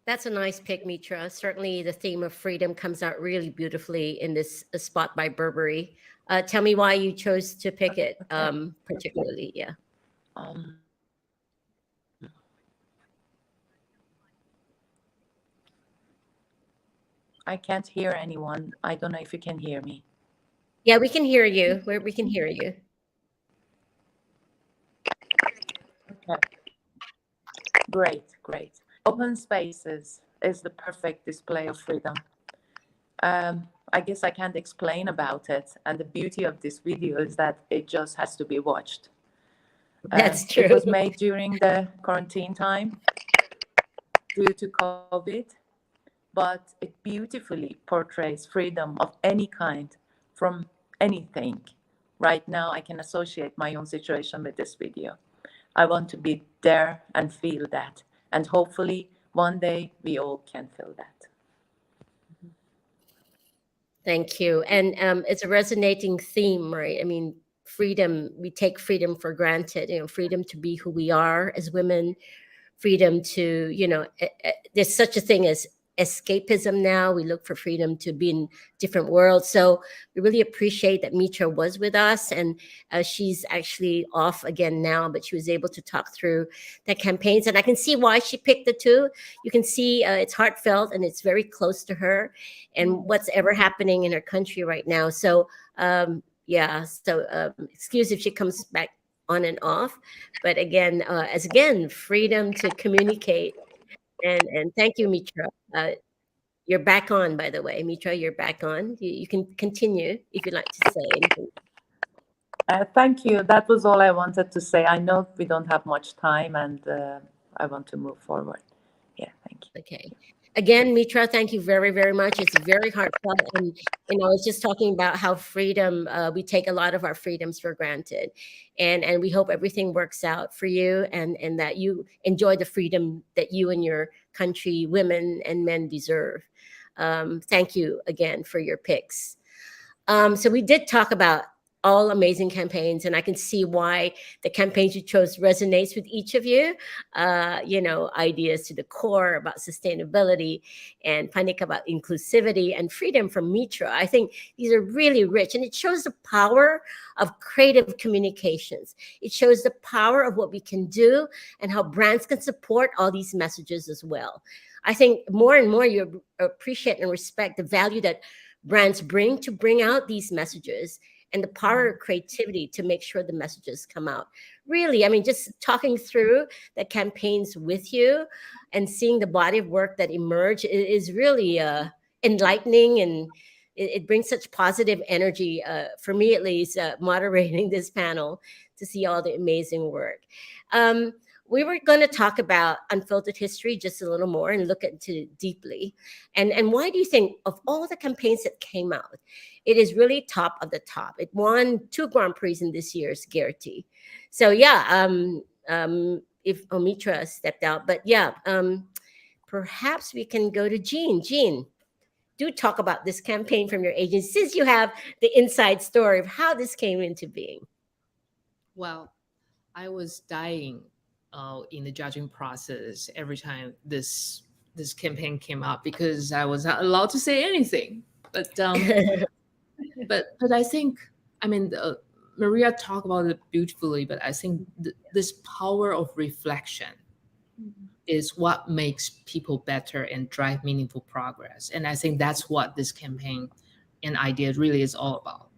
That's a nice pick, Mitra. Certainly the theme of freedom comes out really beautifully in this spot by Burberry. Tell me why you chose to pick it particularly. Yeah. I can't hear anyone. I don't know if you can hear me. Yeah, we can hear you. We can hear you. Okay. Great. Open spaces is the perfect display of freedom. I guess I can't explain about it. And the beauty of this video is that it just has to be watched. That's true. It was made during the quarantine time due to COVID, but it beautifully portrays freedom of any kind from anything. Right now, I can associate my own situation with this video. I want to be there and feel that. And hopefully one day we all can feel that. Thank you. And it's a resonating theme, right? I mean, freedom, we take freedom for granted, freedom to be who we are as women, freedom to, there's such a thing as escapism now. We look for freedom to be in different worlds. So we really appreciate that Mitra was with us, and she's actually off again now, but she was able to talk through the campaigns, and I can see why she picked the two. You can see it's heartfelt and it's very close to her and what's ever happening in her country right now. So excuse if she comes back on and off, but again, freedom to communicate. And thank you, Mitra. You're back on, by the way. Mitra, you're back on. You can continue if you'd like to say anything. Thank you. That was all I wanted to say. I know we don't have much time, and I want to move forward. Yeah, thank you. Okay. Again, Mitra, thank you very, very much. It's very heartfelt. And, I was just talking about how freedom, we take a lot of our freedoms for granted. And we hope everything works out for you, and that you enjoy the freedom that you and your country, women and men, deserve. Thank you again for your picks. So we did talk about all amazing campaigns, and I can see why the campaigns you chose resonates with each of you. Ideas to the core about sustainability, and Phannika about inclusivity, and freedom from Mitra. I think these are really rich, and it shows the power of creative communications. It shows the power of what we can do and how brands can support all these messages as well. I think more and more you appreciate and respect the value that brands bring out these messages, and the power of creativity to make sure the messages come out. Really, I mean, just talking through the campaigns with you and seeing the body of work that emerge is really enlightening, and it brings such positive energy, for me at least, moderating this panel, to see all the amazing work. We were going to talk about unfiltered history just a little more and look into it deeply. And why do you think, of all the campaigns that came out, it is really top of the top? It won 2 Grand Prix in this year's Gerety. So if Mitra stepped out, but perhaps we can go to Jean. Jean, do talk about this campaign from your agency, since you have the inside story of how this came into being. Well, I was dying in the judging process every time this campaign came up, because I was not allowed to say anything. But but I think, I mean, Maria talked about it beautifully, but I think this power of reflection is what makes people better and drive meaningful progress. And I think that's what this campaign and idea really is all about.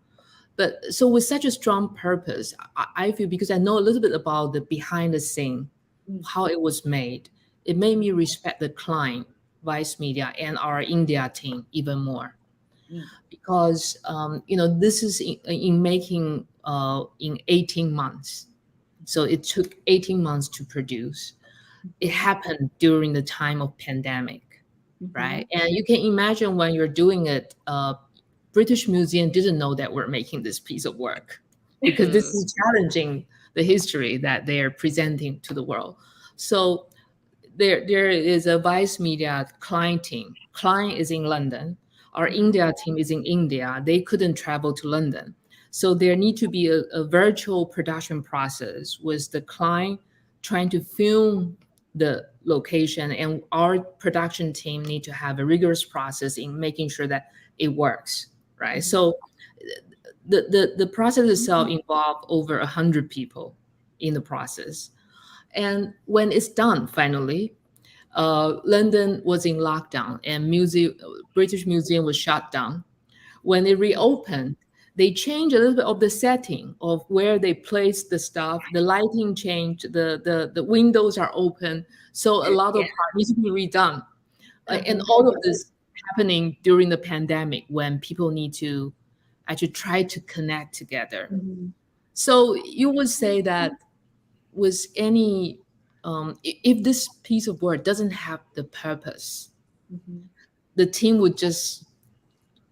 But so with such a strong purpose, I feel, because I know a little bit about the behind the scene, how it was made, it made me respect the client, Vice Media, and our India team even more. Because, this is in making in 18 months. So it took 18 months to produce. It happened during the time of pandemic, right? And you can imagine when you're doing it, British Museum didn't know that we're making this piece of work, because this is challenging the history that they're presenting to the world. So there is a Vice Media client team. Client is in London. Our India team is in India. They couldn't travel to London. So there need to be a virtual production process with the client trying to film the location, and our production team need to have a rigorous process in making sure that it works, right? So the process itself involved over 100 people in the process. And when it's done, finally, London was in lockdown and British Museum was shut down. When it reopened, they changed a little bit of the setting of where they placed the stuff. The lighting changed, the windows are open. So a lot of part needs to be redone. And all of this happening during the pandemic, when people need to actually try to connect together. So you would say that with any, if this piece of work doesn't have the purpose, the team would just,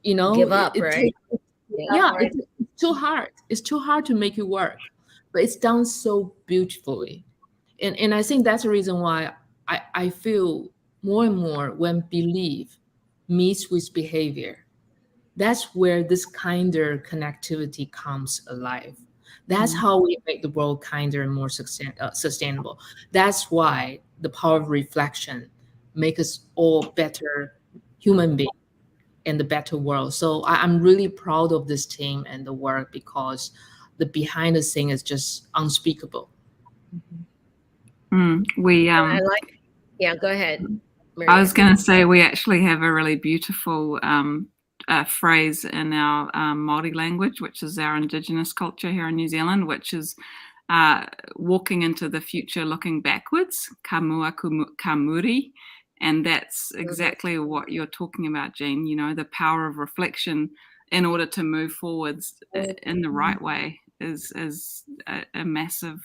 give up, right? It's too hard. It's too hard to make it work, but it's done so beautifully. And I think that's the reason why I feel more and more when belief meets with behavior, that's where this kinder connectivity comes alive. That's how we make the world kinder and more sustainable. That's why the power of reflection make us all better human beings and the better world. So I'm really proud of this team and the work, because the behind the scene is just unspeakable. I like. Yeah, go ahead. Maria. I was going to say we actually have a really beautiful phrase in our Māori language, which is our Indigenous culture here in New Zealand, which is walking into the future looking backwards, ka mua ka muri. And that's exactly what you're talking about, Jean, you know, the power of reflection in order to move forwards in the right way is a massive,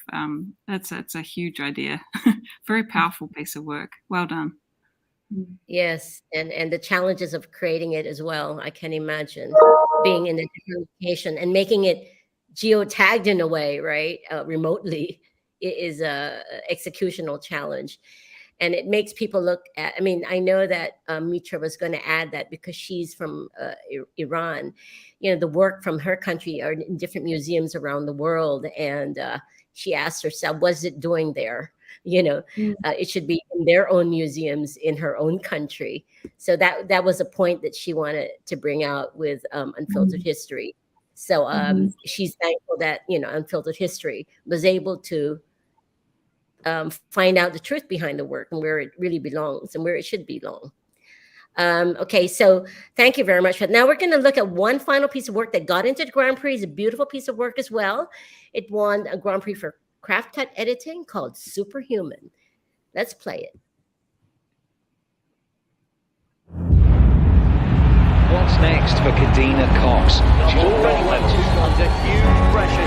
it's a huge idea. Very powerful piece of work. Well done. Yes, and the challenges of creating it as well. I can imagine being in a different location and making it geotagged in a way, right? Remotely, it is a executional challenge. And it makes people look at, I mean, I know that Mitra was going to add that because she's from Iran, you know, the work from her country are in different museums around the world. And she asked herself, what's it doing there? You know, it should be in their own museums in her own country. So that was a point that she wanted to bring out with Unfiltered History. So she's thankful that, you know, Unfiltered History was able to find out the truth behind the work and where it really belongs and where it should belong. Okay, so thank you very much. But now we're going to look at one final piece of work that got into the Grand Prix. It's a beautiful piece of work as well. It won a Grand Prix for craft cut editing called Superhuman. Let's play it. What's next for Kadena Cox? She's already went under huge pressure.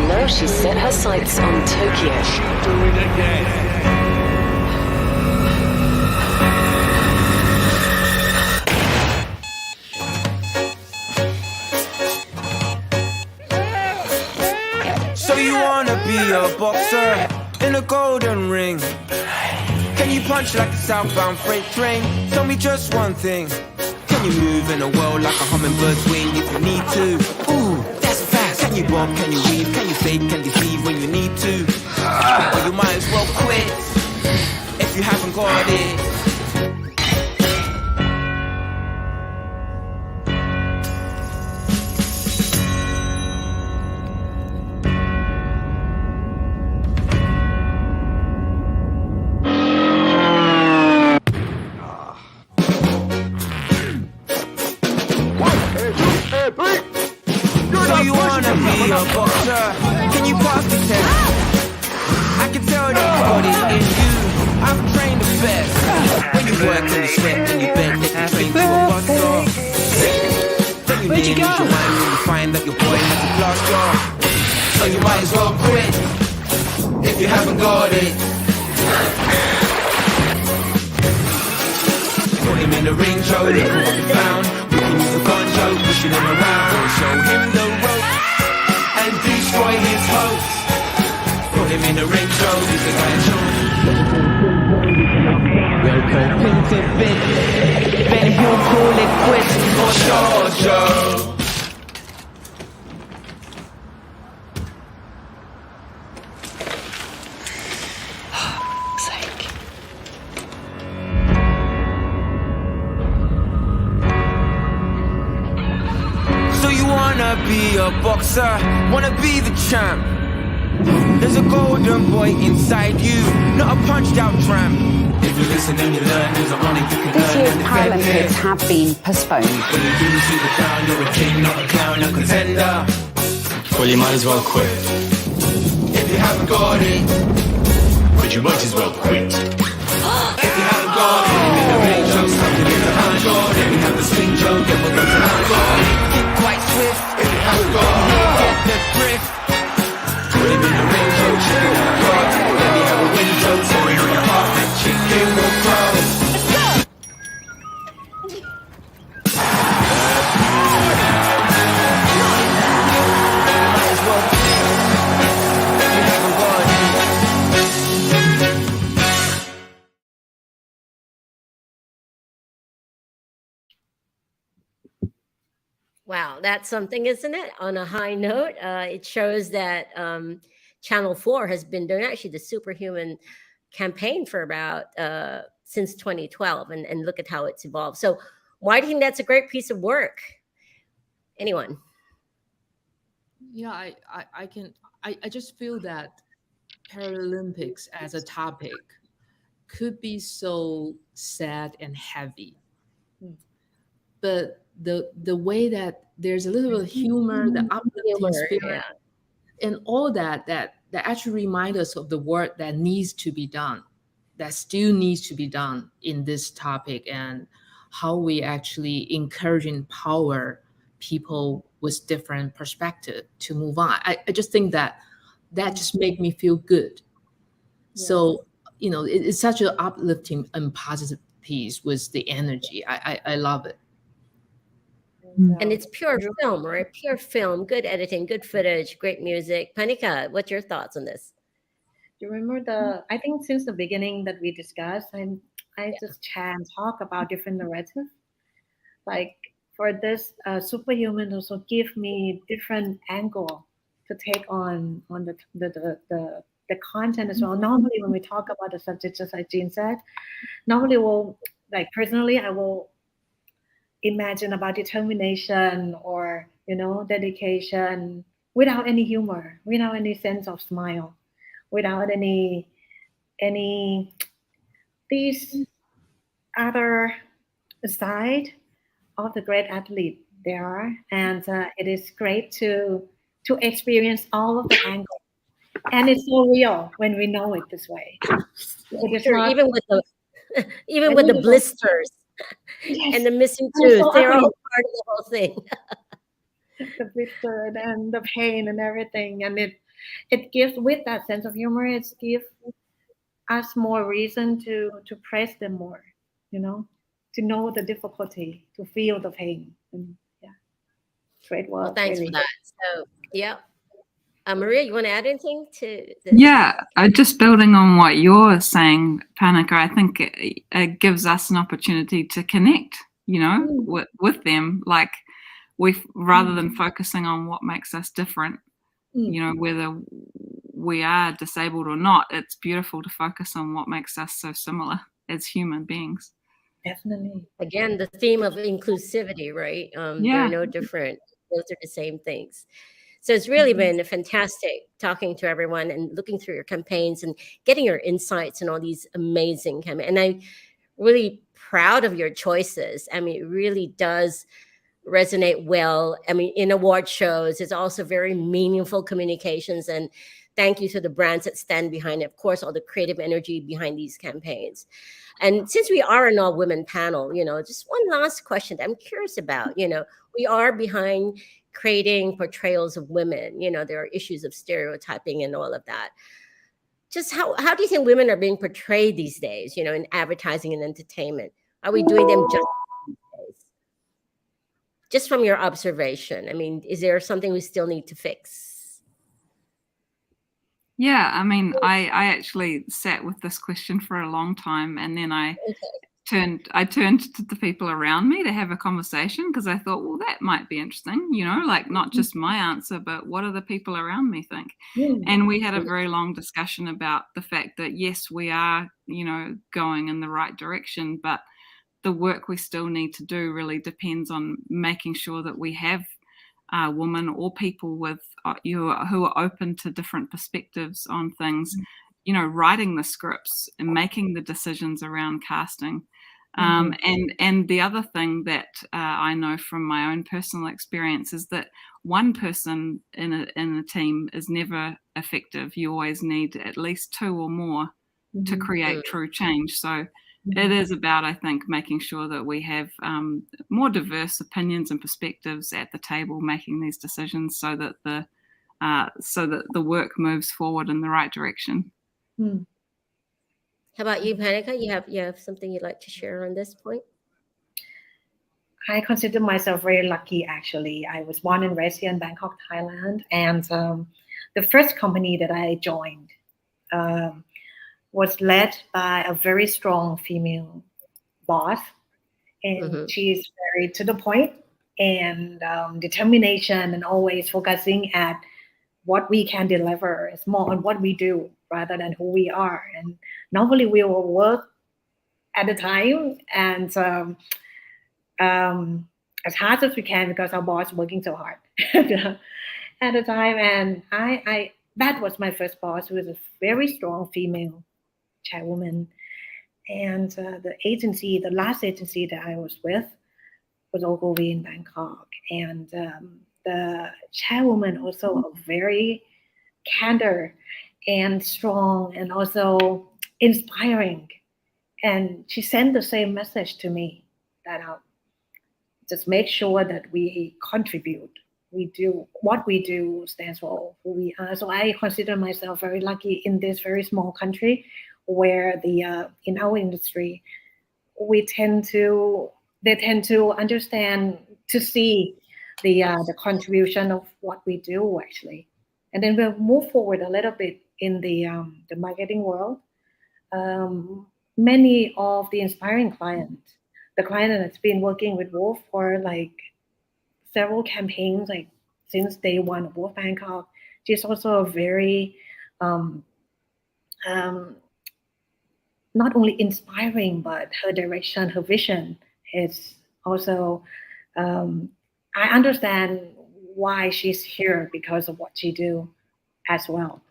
Now she's set her sights on Tokyo. She'll do it again. So you wanna be a boxer in a golden ring? Can you punch like a southbound freight train? Tell me just one thing. Can you move in a world like a hummingbird's wing if you need to? Ooh, that's fast. Can you bomb? Can you weave? Can you fake? Can deceive when you need to? Or you might as well quit if you haven't got it. Can you pass the test? I can tell that you got it in you. I've trained the best. When you work and you sweat and you bend, that you train to a buster. Then you lose your mind when you find that your boy has a glass jaw. So you might as well quit if you haven't got it. Put him in the ring, Joe, look what we found. We can use a gun, Joe, pushing him around. We'll show him the rope and destroy his hopes. Put him in the ring, Joe, he's the guy Joe. Welcome into bit. Then he'll call it quits for sure, Joe. Wanna be a boxer, wanna be the champ. There's a golden boy inside you, not a punched out tramp. If you listen and you learn, there's only you can This year's Paralympics have been postponed. When you do see the crown, you're a king, not a clown, a contender. Well, you might as well quit. If you haven't got it, But you might as well quit. if you haven't got it, in the ring, Joe, something in the hand, Jordan. We have the swing, Joe, get what goes around, Jordan. Get quite swift, if you haven't got it, get the drift. Put him in the ring, Joe, chicken will grow. Let me have a win, Joe, so in your heart, that chicken will grow. Might as well, if you haven't got it. Wow, that's something, isn't it? On a high note, it shows that Channel 4 has been doing actually the Superhuman campaign for about since 2012, and look at how it's evolved. So why do you think that's a great piece of work? Anyone? Yeah, I just feel that Paralympics as a topic could be so sad and heavy. But the way that there's a little bit of humor, the uplifting spirit, and all that actually remind us of the work that needs to be done, that still needs to be done in this topic, and how we actually encourage and empower people with different perspective to move on. I just think that just make me feel good. So, it's such an uplifting and positive piece with the energy. I love it. And it's pure film, right? Pure film, good editing, good footage, great music. Phannika, what's your thoughts on this? You remember I think since the beginning that we discussed, I just chat and talk about different narratives. Like for this, Superhuman also give me different angle to take on the content as well. Normally, when we talk about the subject, just like Jean said, normally personally, I will imagine about determination or dedication without any humor, without any sense of smile, without any these other side of the great athlete there are, and it is great to experience all of the angles, and it's so real when we know it this way. It is Sure, not, even with the blisters and the missing tooth, they're all part of the whole thing. the blister and the pain and everything, and it gives, with that sense of humor, it gives us more reason to praise them more, to know the difficulty, to feel the pain. And great work. Well, thanks really. for that. So, yeah. Maria, you want to add anything to this? Yeah, just building on what you're saying, Phannika, I think it gives us an opportunity to connect, with them. Like rather than focusing on what makes us different, whether we are disabled or not, it's beautiful to focus on what makes us so similar as human beings. Definitely. Again, the theme of inclusivity, right? They're no different. Those are the same things. So it's really been fantastic talking to everyone and looking through your campaigns and getting your insights and all these amazing campaigns. And I'm really proud of your choices. I mean, it really does resonate well. I mean, in award shows, it's also very meaningful communications. And thank you to the brands that stand behind it. Of course, all the creative energy behind these campaigns. And since we are an all-women panel, just one last question that I'm curious about. We are behind creating portrayals of women. There are issues of stereotyping and all of that. Just how do you think women are being portrayed these days, in advertising and entertainment? Are we doing them justice these days? Just from your observation, I mean, is there something we still need to fix? Yeah, I mean, I actually sat with this question for a long time, and then I turned to the people around me to have a conversation, because I thought, well, that might be interesting, like not just my answer, but what do the people around me think? And we had a very long discussion about the fact that yes, we are, going in the right direction, but the work we still need to do really depends on making sure that we have women or people with who are open to different perspectives on things, writing the scripts and making the decisions around casting. And the other thing that I know from my own personal experience is that one person in a team is never effective. You always need at least two or more to create true change. So it is about, I think, making sure that we have more diverse opinions and perspectives at the table, making these decisions so that the work moves forward in the right direction. How about you, Phannika? You have something you'd like to share on this point? I consider myself very lucky, actually. I was born and raised here in Bangkok, Thailand, and the first company that I joined was led by a very strong female boss, and she's very to the point. and determination, and always focusing at what we can deliver. It's more on what we do rather than who we are. And normally we will work at a time and as hard as we can because our boss is working so hard at the time. And I that was my first boss, who was a very strong female chairwoman. And the last agency that I was with was Ogilvy in Bangkok. And the chairwoman also a very candor and strong and also inspiring. And she sent the same message to me that just make sure that we contribute. We do what we do stands for who we are. So I consider myself very lucky in this very small country, where in our industry they tend to understand, to see the contribution of what we do actually. And then we'll move forward a little bit in the marketing world. Many of the inspiring clients, the client that's been working with Wolf for like several campaigns, like since day one of Wolf Bangkok, she's also a very not only inspiring, but her direction, her vision is also, I understand why she's here because of what she do as well.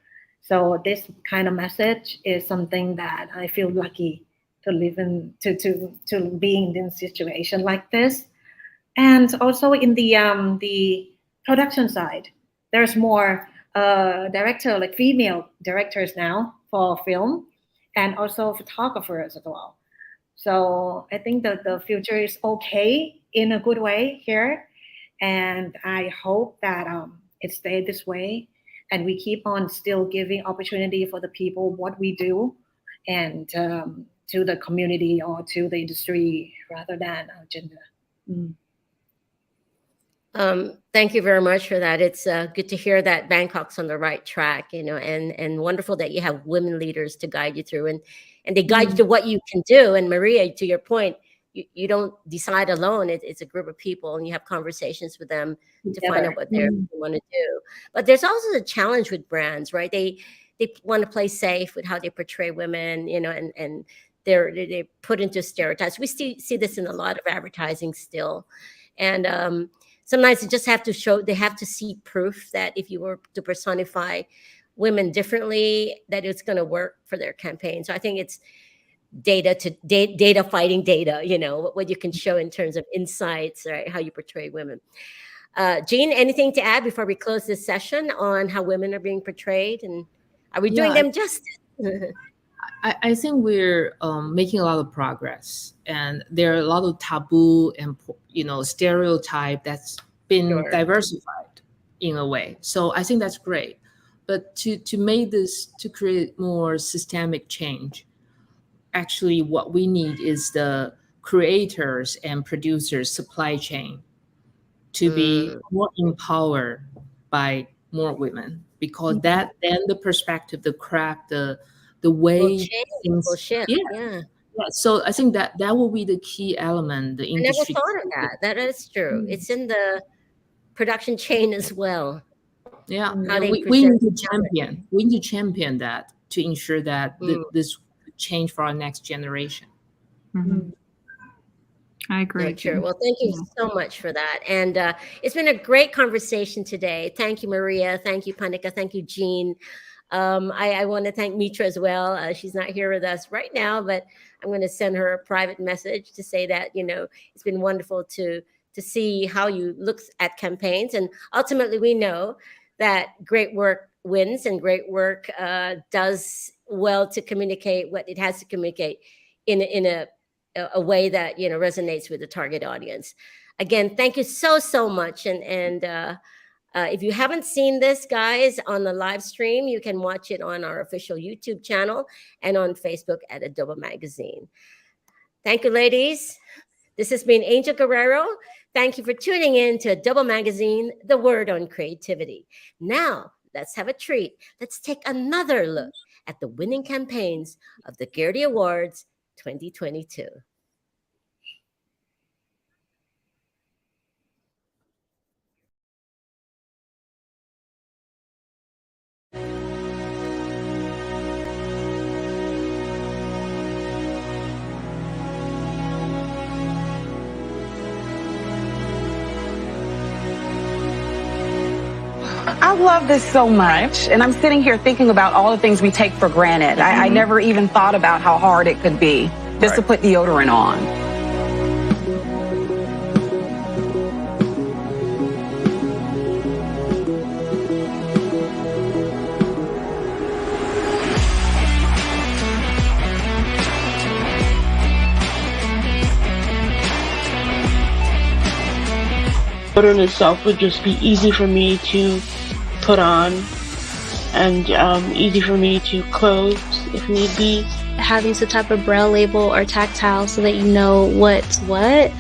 So this kind of message is something that I feel lucky to live in, to be in this situation like this. And also in the production side, there's more director, like female directors now for film, and also photographers as well. So I think that the future is okay in a good way here. And I hope that it stays this way. And we keep on still giving opportunity for the people what we do, and to the community or to the industry rather than gender. Thank you very much for that. It's good to hear that Bangkok's on the right track, and wonderful that you have women leaders to guide you through, and they guide you to what you can do. And Maria, to your point, you don't decide alone. It's a group of people, and you have conversations with them to find out what they want to do. But there's also a challenge with brands, right? They want to play safe with how they portray women, and they're put into stereotypes. We see this in a lot of advertising still, and sometimes they just have to they have to see proof that if you were to personify women differently, that it's going to work for their campaign. So I think it's data fighting data, what you can show in terms of insights, right? How you portray women. Jean, anything to add before we close this session on how women are being portrayed, and are we doing them justice? I think we're making a lot of progress, and there are a lot of taboo and stereotype that's been diversified in a way. So I think that's great. But to make this, to create more systemic change, actually what we need is the creators and producers supply chain to be more empowered by more women, because then the perspective, the craft, the way things, yeah. So I think that will be the key element. The industry. I never thought of that. That is true. It's in the production chain as well. Yeah, we need to champion. We need to champion that to ensure that this change for our next generation. I agree. Sure. Well, thank you so much for that. And it's been a great conversation today. Thank you, Maria. Thank you, Phannika. Thank you, Jean. I want to thank Mitra as well. She's not here with us right now, but I'm going to send her a private message to say that, it's been wonderful to see how you look at campaigns. And ultimately, we know that great work wins, and great work does well to communicate what it has to communicate in a way that resonates with the target audience. Again, thank you so much. And if you haven't seen this, guys, on the live stream, you can watch it on our official YouTube channel and on Facebook at Adobo Magazine. Thank you, ladies. This has been Angel Guerrero. Thank you for tuning in to Adobo Magazine, the word on creativity. Now, let's have a treat. Let's take another look at the winning campaigns of the Gerety Awards 2022. I love this so much, and I'm sitting here thinking about all the things we take for granted. I never even thought about how hard it could be just to put deodorant on. Deodorant itself would just be easy for me to put on and easy for me to close if need be. Having some type of braille label or tactile so that you know what's what.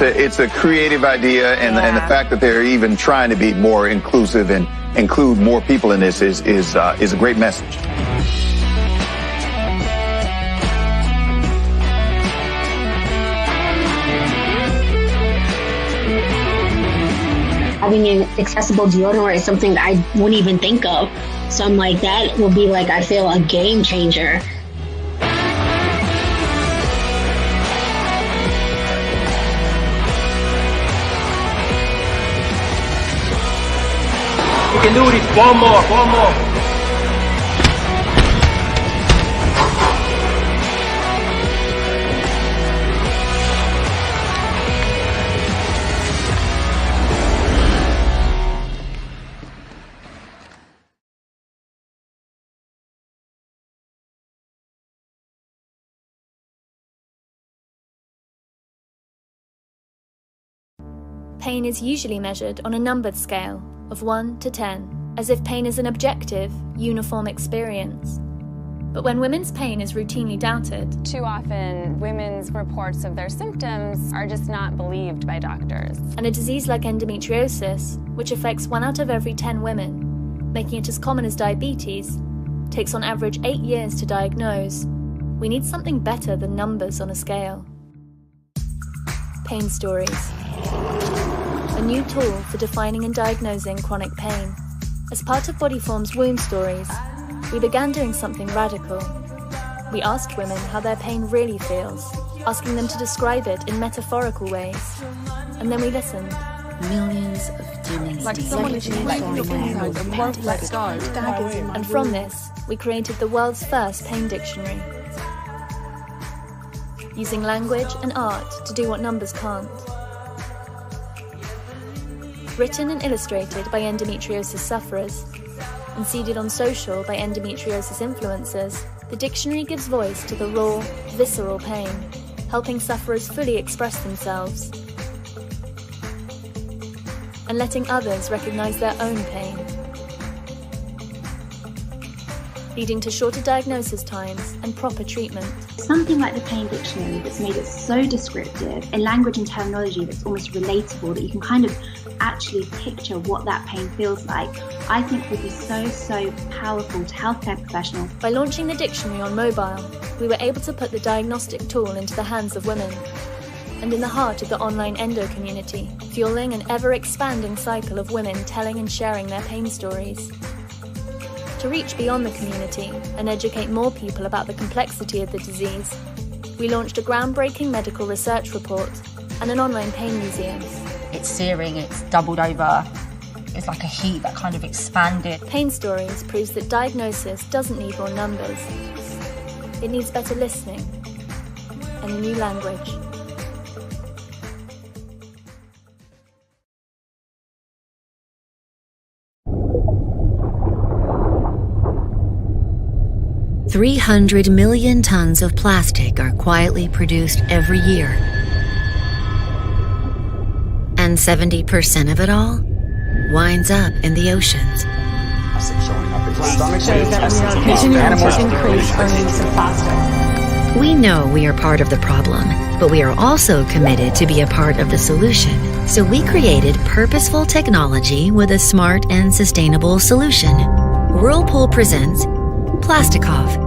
It's a creative idea, and the fact that they're even trying to be more inclusive and include more people in this is a great message. Having an accessible deodorant is something that I wouldn't even think of. So I'm like, that will be like, I feel, a game changer. You can do this. One more. Pain is usually measured on a numbered scale of 1 to 10, as if pain is an objective, uniform experience. But when women's pain is routinely doubted, too often women's reports of their symptoms are just not believed by doctors. And a disease like endometriosis, which affects 1 out of every 10 women, making it as common as diabetes, takes on average 8 years to diagnose. We need something better than numbers on a scale. Pain stories. A new tool for defining and diagnosing chronic pain. As part of Bodyform's Womb Stories, we began doing something radical. We asked women how their pain really feels, asking them to describe it in metaphorical ways. And then we listened. Millions of demons. Like someone is and from this, we created the world's first pain dictionary. Using language and art to do what numbers can't. Written and illustrated by endometriosis sufferers, and seeded on social by endometriosis influencers, the dictionary gives voice to the raw, visceral pain, helping sufferers fully express themselves, and letting others recognize their own pain, leading to shorter diagnosis times and proper treatment. Something like the Pain Dictionary that's made it so descriptive, in language and terminology that's almost relatable, that you can kind of actually picture what that pain feels like, I think would be so powerful to healthcare professionals. By launching the dictionary on mobile, we were able to put the diagnostic tool into the hands of women, and in the heart of the online endo community, fueling an ever-expanding cycle of women telling and sharing their pain stories. To reach beyond the community and educate more people about the complexity of the disease, we launched a groundbreaking medical research report and an online pain museum. It's searing, it's doubled over, it's like a heat that kind of expanded. Pain Stories proves that diagnosis doesn't need more numbers. It needs better listening and a new language. $300 million tons of plastic are quietly produced every year. And 70% of it all winds up in the oceans. We know we are part of the problem, but we are also committed to be a part of the solution. So we created purposeful technology with a smart and sustainable solution. Whirlpool presents Plastikov,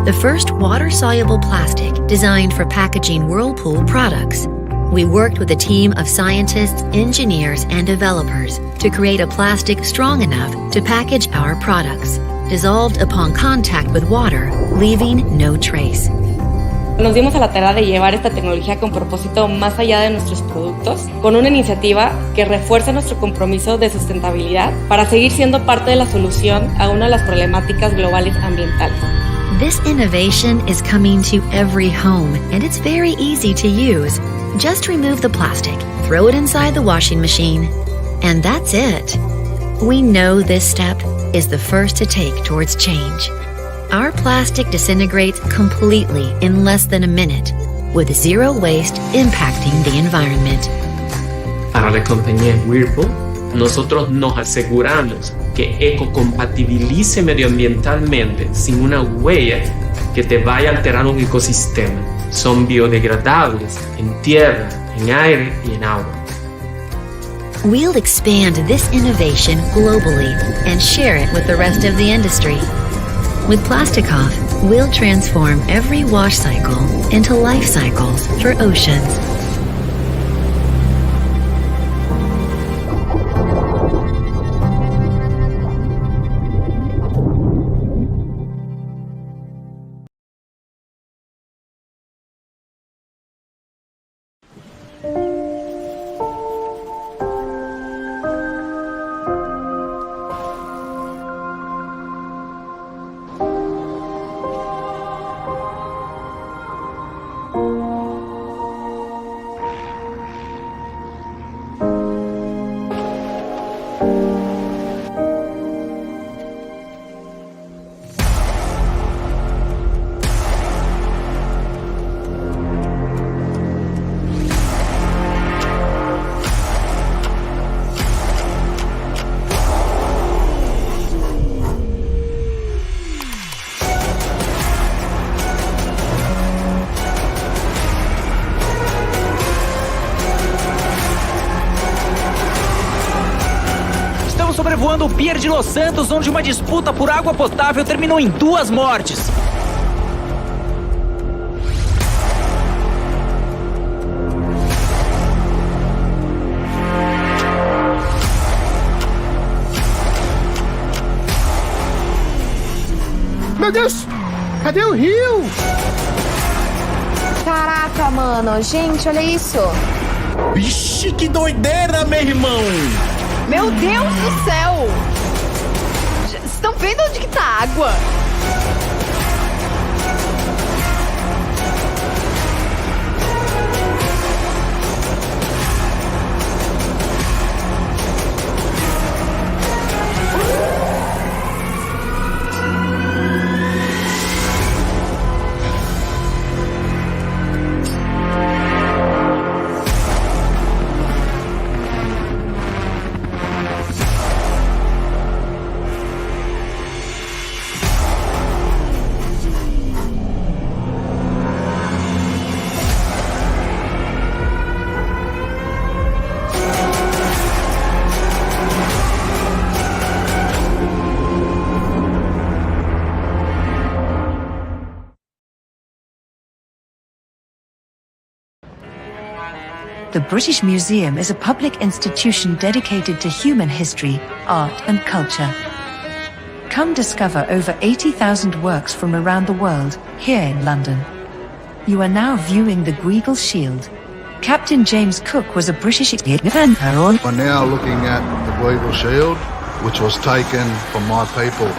the first water-soluble plastic designed for packaging Whirlpool products. We worked with a team of scientists, engineers, and developers to create a plastic strong enough to package our products. dissolved upon contact with water, leaving no trace. Nos dimos a la tarea de llevar esta tecnología con propósito más allá de nuestros productos, con una iniciativa que refuerce nuestro compromiso de sustentabilidad para seguir siendo parte de la solución a una de las problemáticas globales ambientales. This innovation is coming to every home, and it's very easy to use. Just remove the plastic, throw it inside the washing machine, and that's it. We know this step is the first to take towards change. Our plastic disintegrates completely in less than a minute, with zero waste impacting the environment. Para la compañía Whirlpool, nosotros nos aseguramos que ecocompatibilice medioambientalmente sin una huella que te vaya a alterar un ecosistema. Son biodegradables en tierra, en aire y en agua. We'll expand this innovation globally and share it with the rest of the industry. With Plastic Off, we'll transform every wash cycle into life cycles for oceans. Sobrevoando o Pier de Los Santos, onde uma disputa por água potável terminou em 2 mortes. Meu Deus! Cadê o rio? Caraca, mano. Gente, olha isso. Vixe, que doideira, meu irmão! Meu Deus do céu! Vocês estão vendo onde que tá a água? The British Museum is a public institution dedicated to human history, art and culture. Come discover over 80,000 works from around the world, here in London. You are now viewing the Guigal Shield. Captain James Cook was a British explorer. We're now looking at the Guigal Shield, which was taken from my people.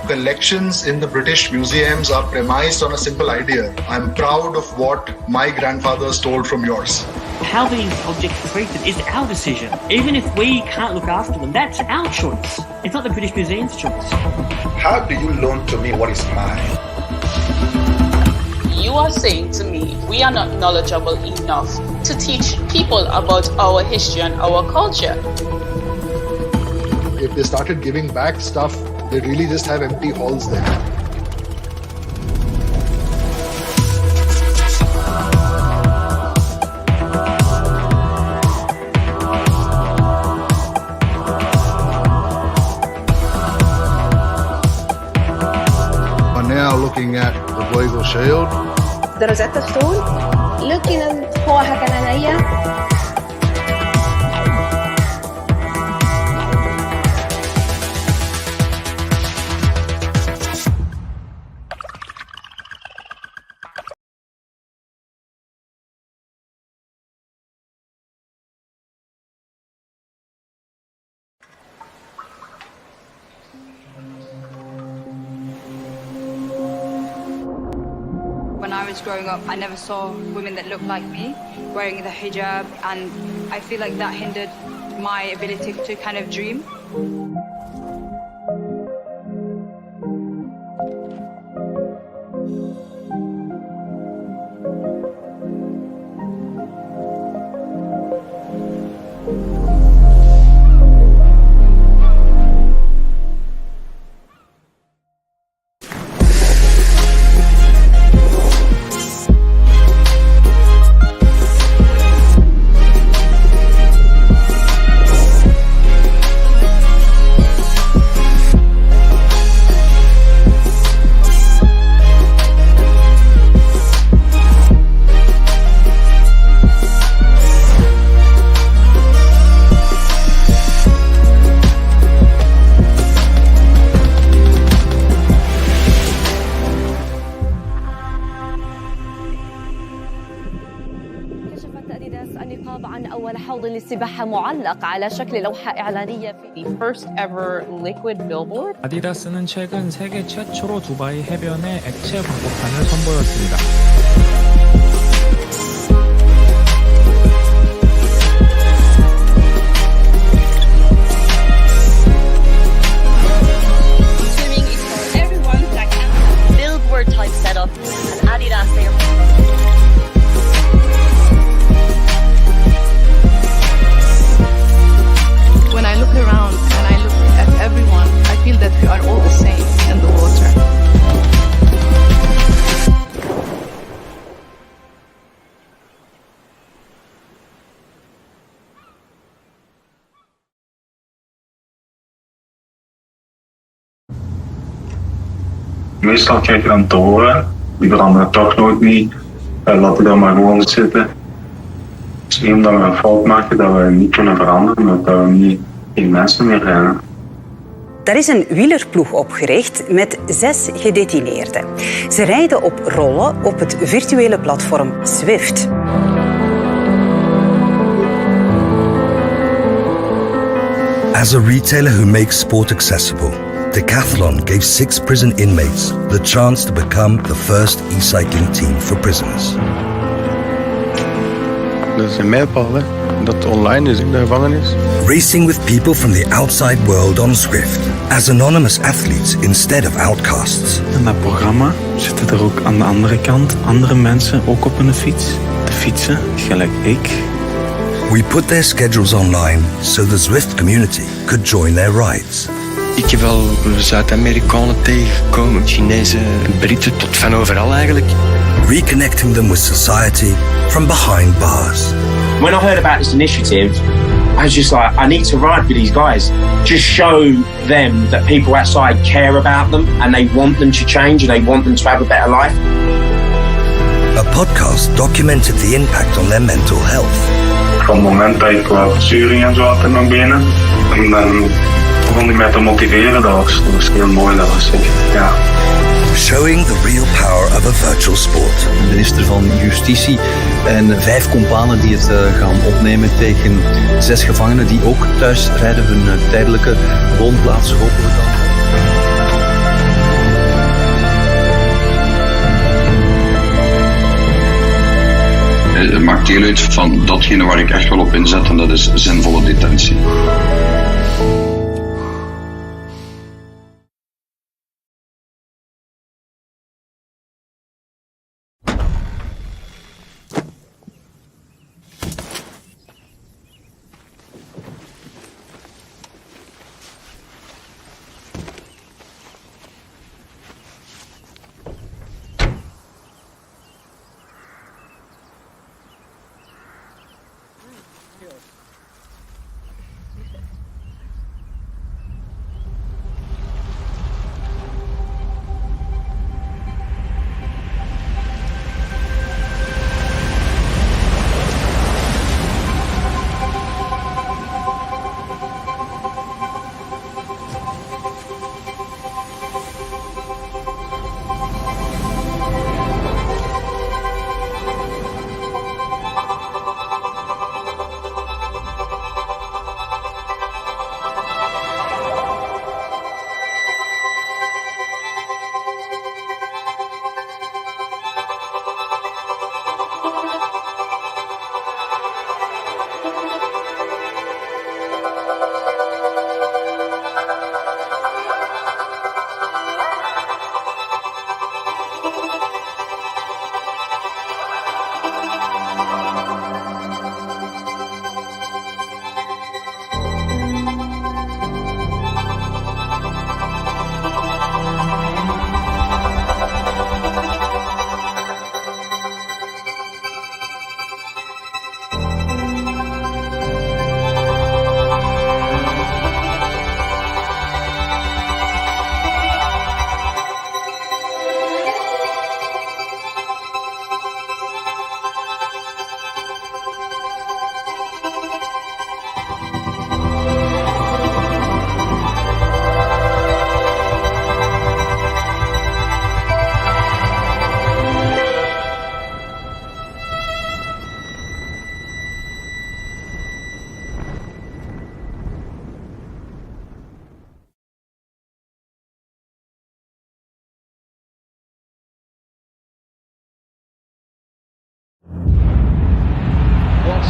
Collections in the British museums are premised on a simple idea. I'm proud of what my grandfather stole from yours. How these objects are treated is our decision. Even if we can't look after them, that's our choice. It's not the British Museum's choice. How do you loan to me what is mine? You are saying to me, we are not knowledgeable enough to teach people about our history and our culture. If they started giving back stuff, they really just have empty halls there. now looking at the Guerrero shield. The Rosetta Stone. Looking at Hoahakananaya. When I was growing up, I never saw women that looked like me wearing the hijab, and I feel like that hindered my ability to kind of dream. للسباحة معلق على شكل لوحة إعلانية في the first ever liquid billboard. 아디다스는 최근 세계 최초로 두바이 해변에 액체 광고판을 선보였습니다. Swimming is for everyone. Like a billboard type setup, and Adidas there. When I look around and I look at everyone, I feel that we are all the same in the water. Meestal kijk je dan te horen, die veranderen toch nooit niet. Laten we dan maar gewoon zitten. Misschien dat we een fout maken dat we niet kunnen veranderen, maar dat we niet geen mensen meer zijn. Daar is een wielerploeg opgericht met 6 gedetineerden. Ze rijden op rollen op het virtuele platform Zwift. As a retailer who makes sport accessible, Decathlon gave 6 prison inmates the chance to become the first e-cycling team for prisoners. Dat is een mijlpaal, hè? Dat online is in de gevangenis. Racing with people from the outside world on Zwift, as anonymous athletes instead of outcasts. In dat programma zitten er ook aan de andere kant andere mensen ook op een fiets te fietsen, gelijk ik. We put their schedules online so the Zwift community could join their rides. Ik heb wel Zuid-Amerikanen tegengekomen, Chinezen, Britten, tot van overal eigenlijk. Reconnecting them with society from behind bars. When I heard about this initiative, I was just like, I need to ride with these guys. Just show them that people outside care about them and they want them to change and they want them to have a better life. A podcast documented the impact on their mental health. Van het moment dat ik wat verzuring en zo had in mijn benen, en dan begon ik mij te motiveren, dat was heel mooi, dat was ja. Showing the real power of a virtual sport. De minister van Justitie en 5 kompanen die het gaan opnemen tegen 6 gevangenen die ook thuis rijden hun tijdelijke woonplaats hopelijk al. Het maakt deel uit van datgene waar ik echt wel op inzet en dat is zinvolle detentie.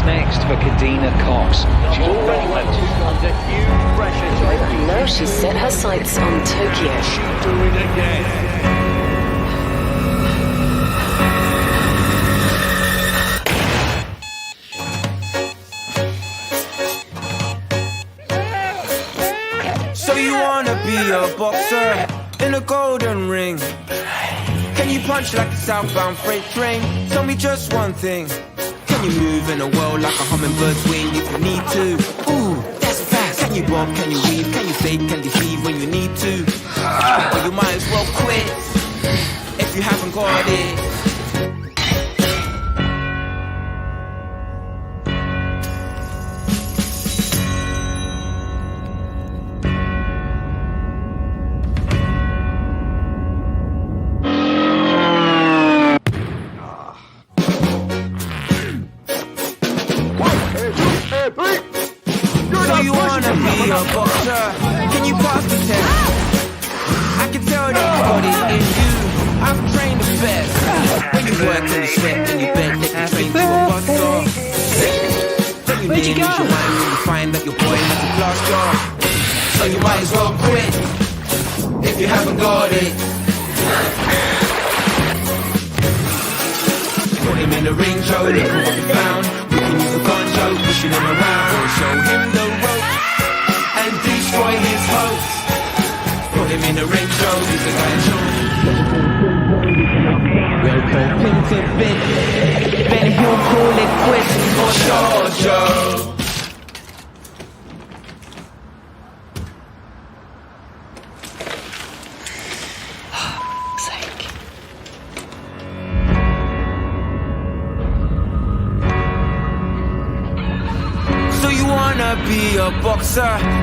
next for Kadina Cox? She's already went under huge pressure. Now she's set her sights on Tokyo. She'll do it again. So you wanna be a boxer in a golden ring? Can you punch like a southbound freight train? Tell me just one thing. Can you move in a world like a hummingbird's wing if you need to? Ooh, that's fast. Can you bob, can you weave, can you fake, can you heave when you need to? Or you might as well quit if you haven't got it.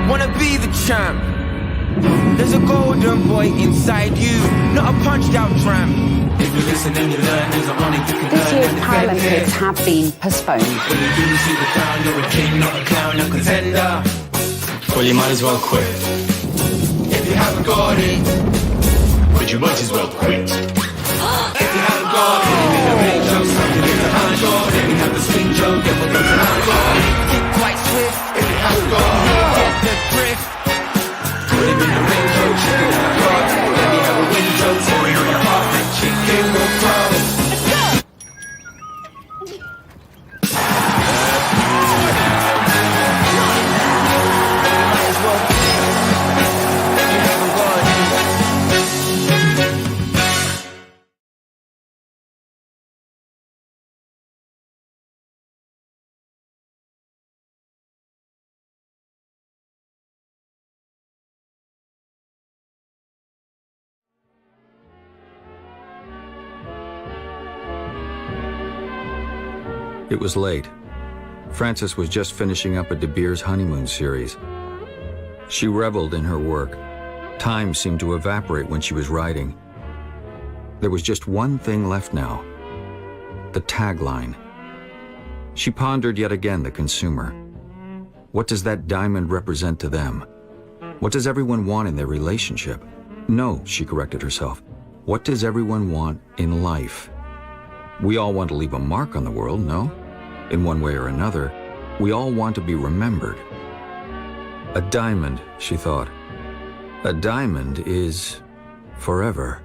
Wanna be the champ. There's a golden boy inside you, not a punched out tramp. If you listen and you learn, there's a honor you can This year's Paralympics have been postponed. When you do see the crown, you're a king, not a clown, a contender. Well, you might as well quit. If you haven't got it, But you might as well quit. if you haven't got it, in the ring, show something in the hand, then we have the swing joke, get what goes around. Kick quite swift, if you haven't got it, get the drift. Put him in the ring, Joe, chicken in the car. Let me have a win, Joe, tear it apart. Chicken will crow. It was late. Frances was just finishing up a De Beers honeymoon series. She reveled in her work. Time seemed to evaporate when she was writing. There was just one thing left now: the tagline. She pondered yet again the consumer. What does that diamond represent to them? What does everyone want in their relationship? No, she corrected herself. What does everyone want in life? We all want to leave a mark on the world, no? In one way or another, we all want to be remembered. A diamond, she thought. A diamond is forever.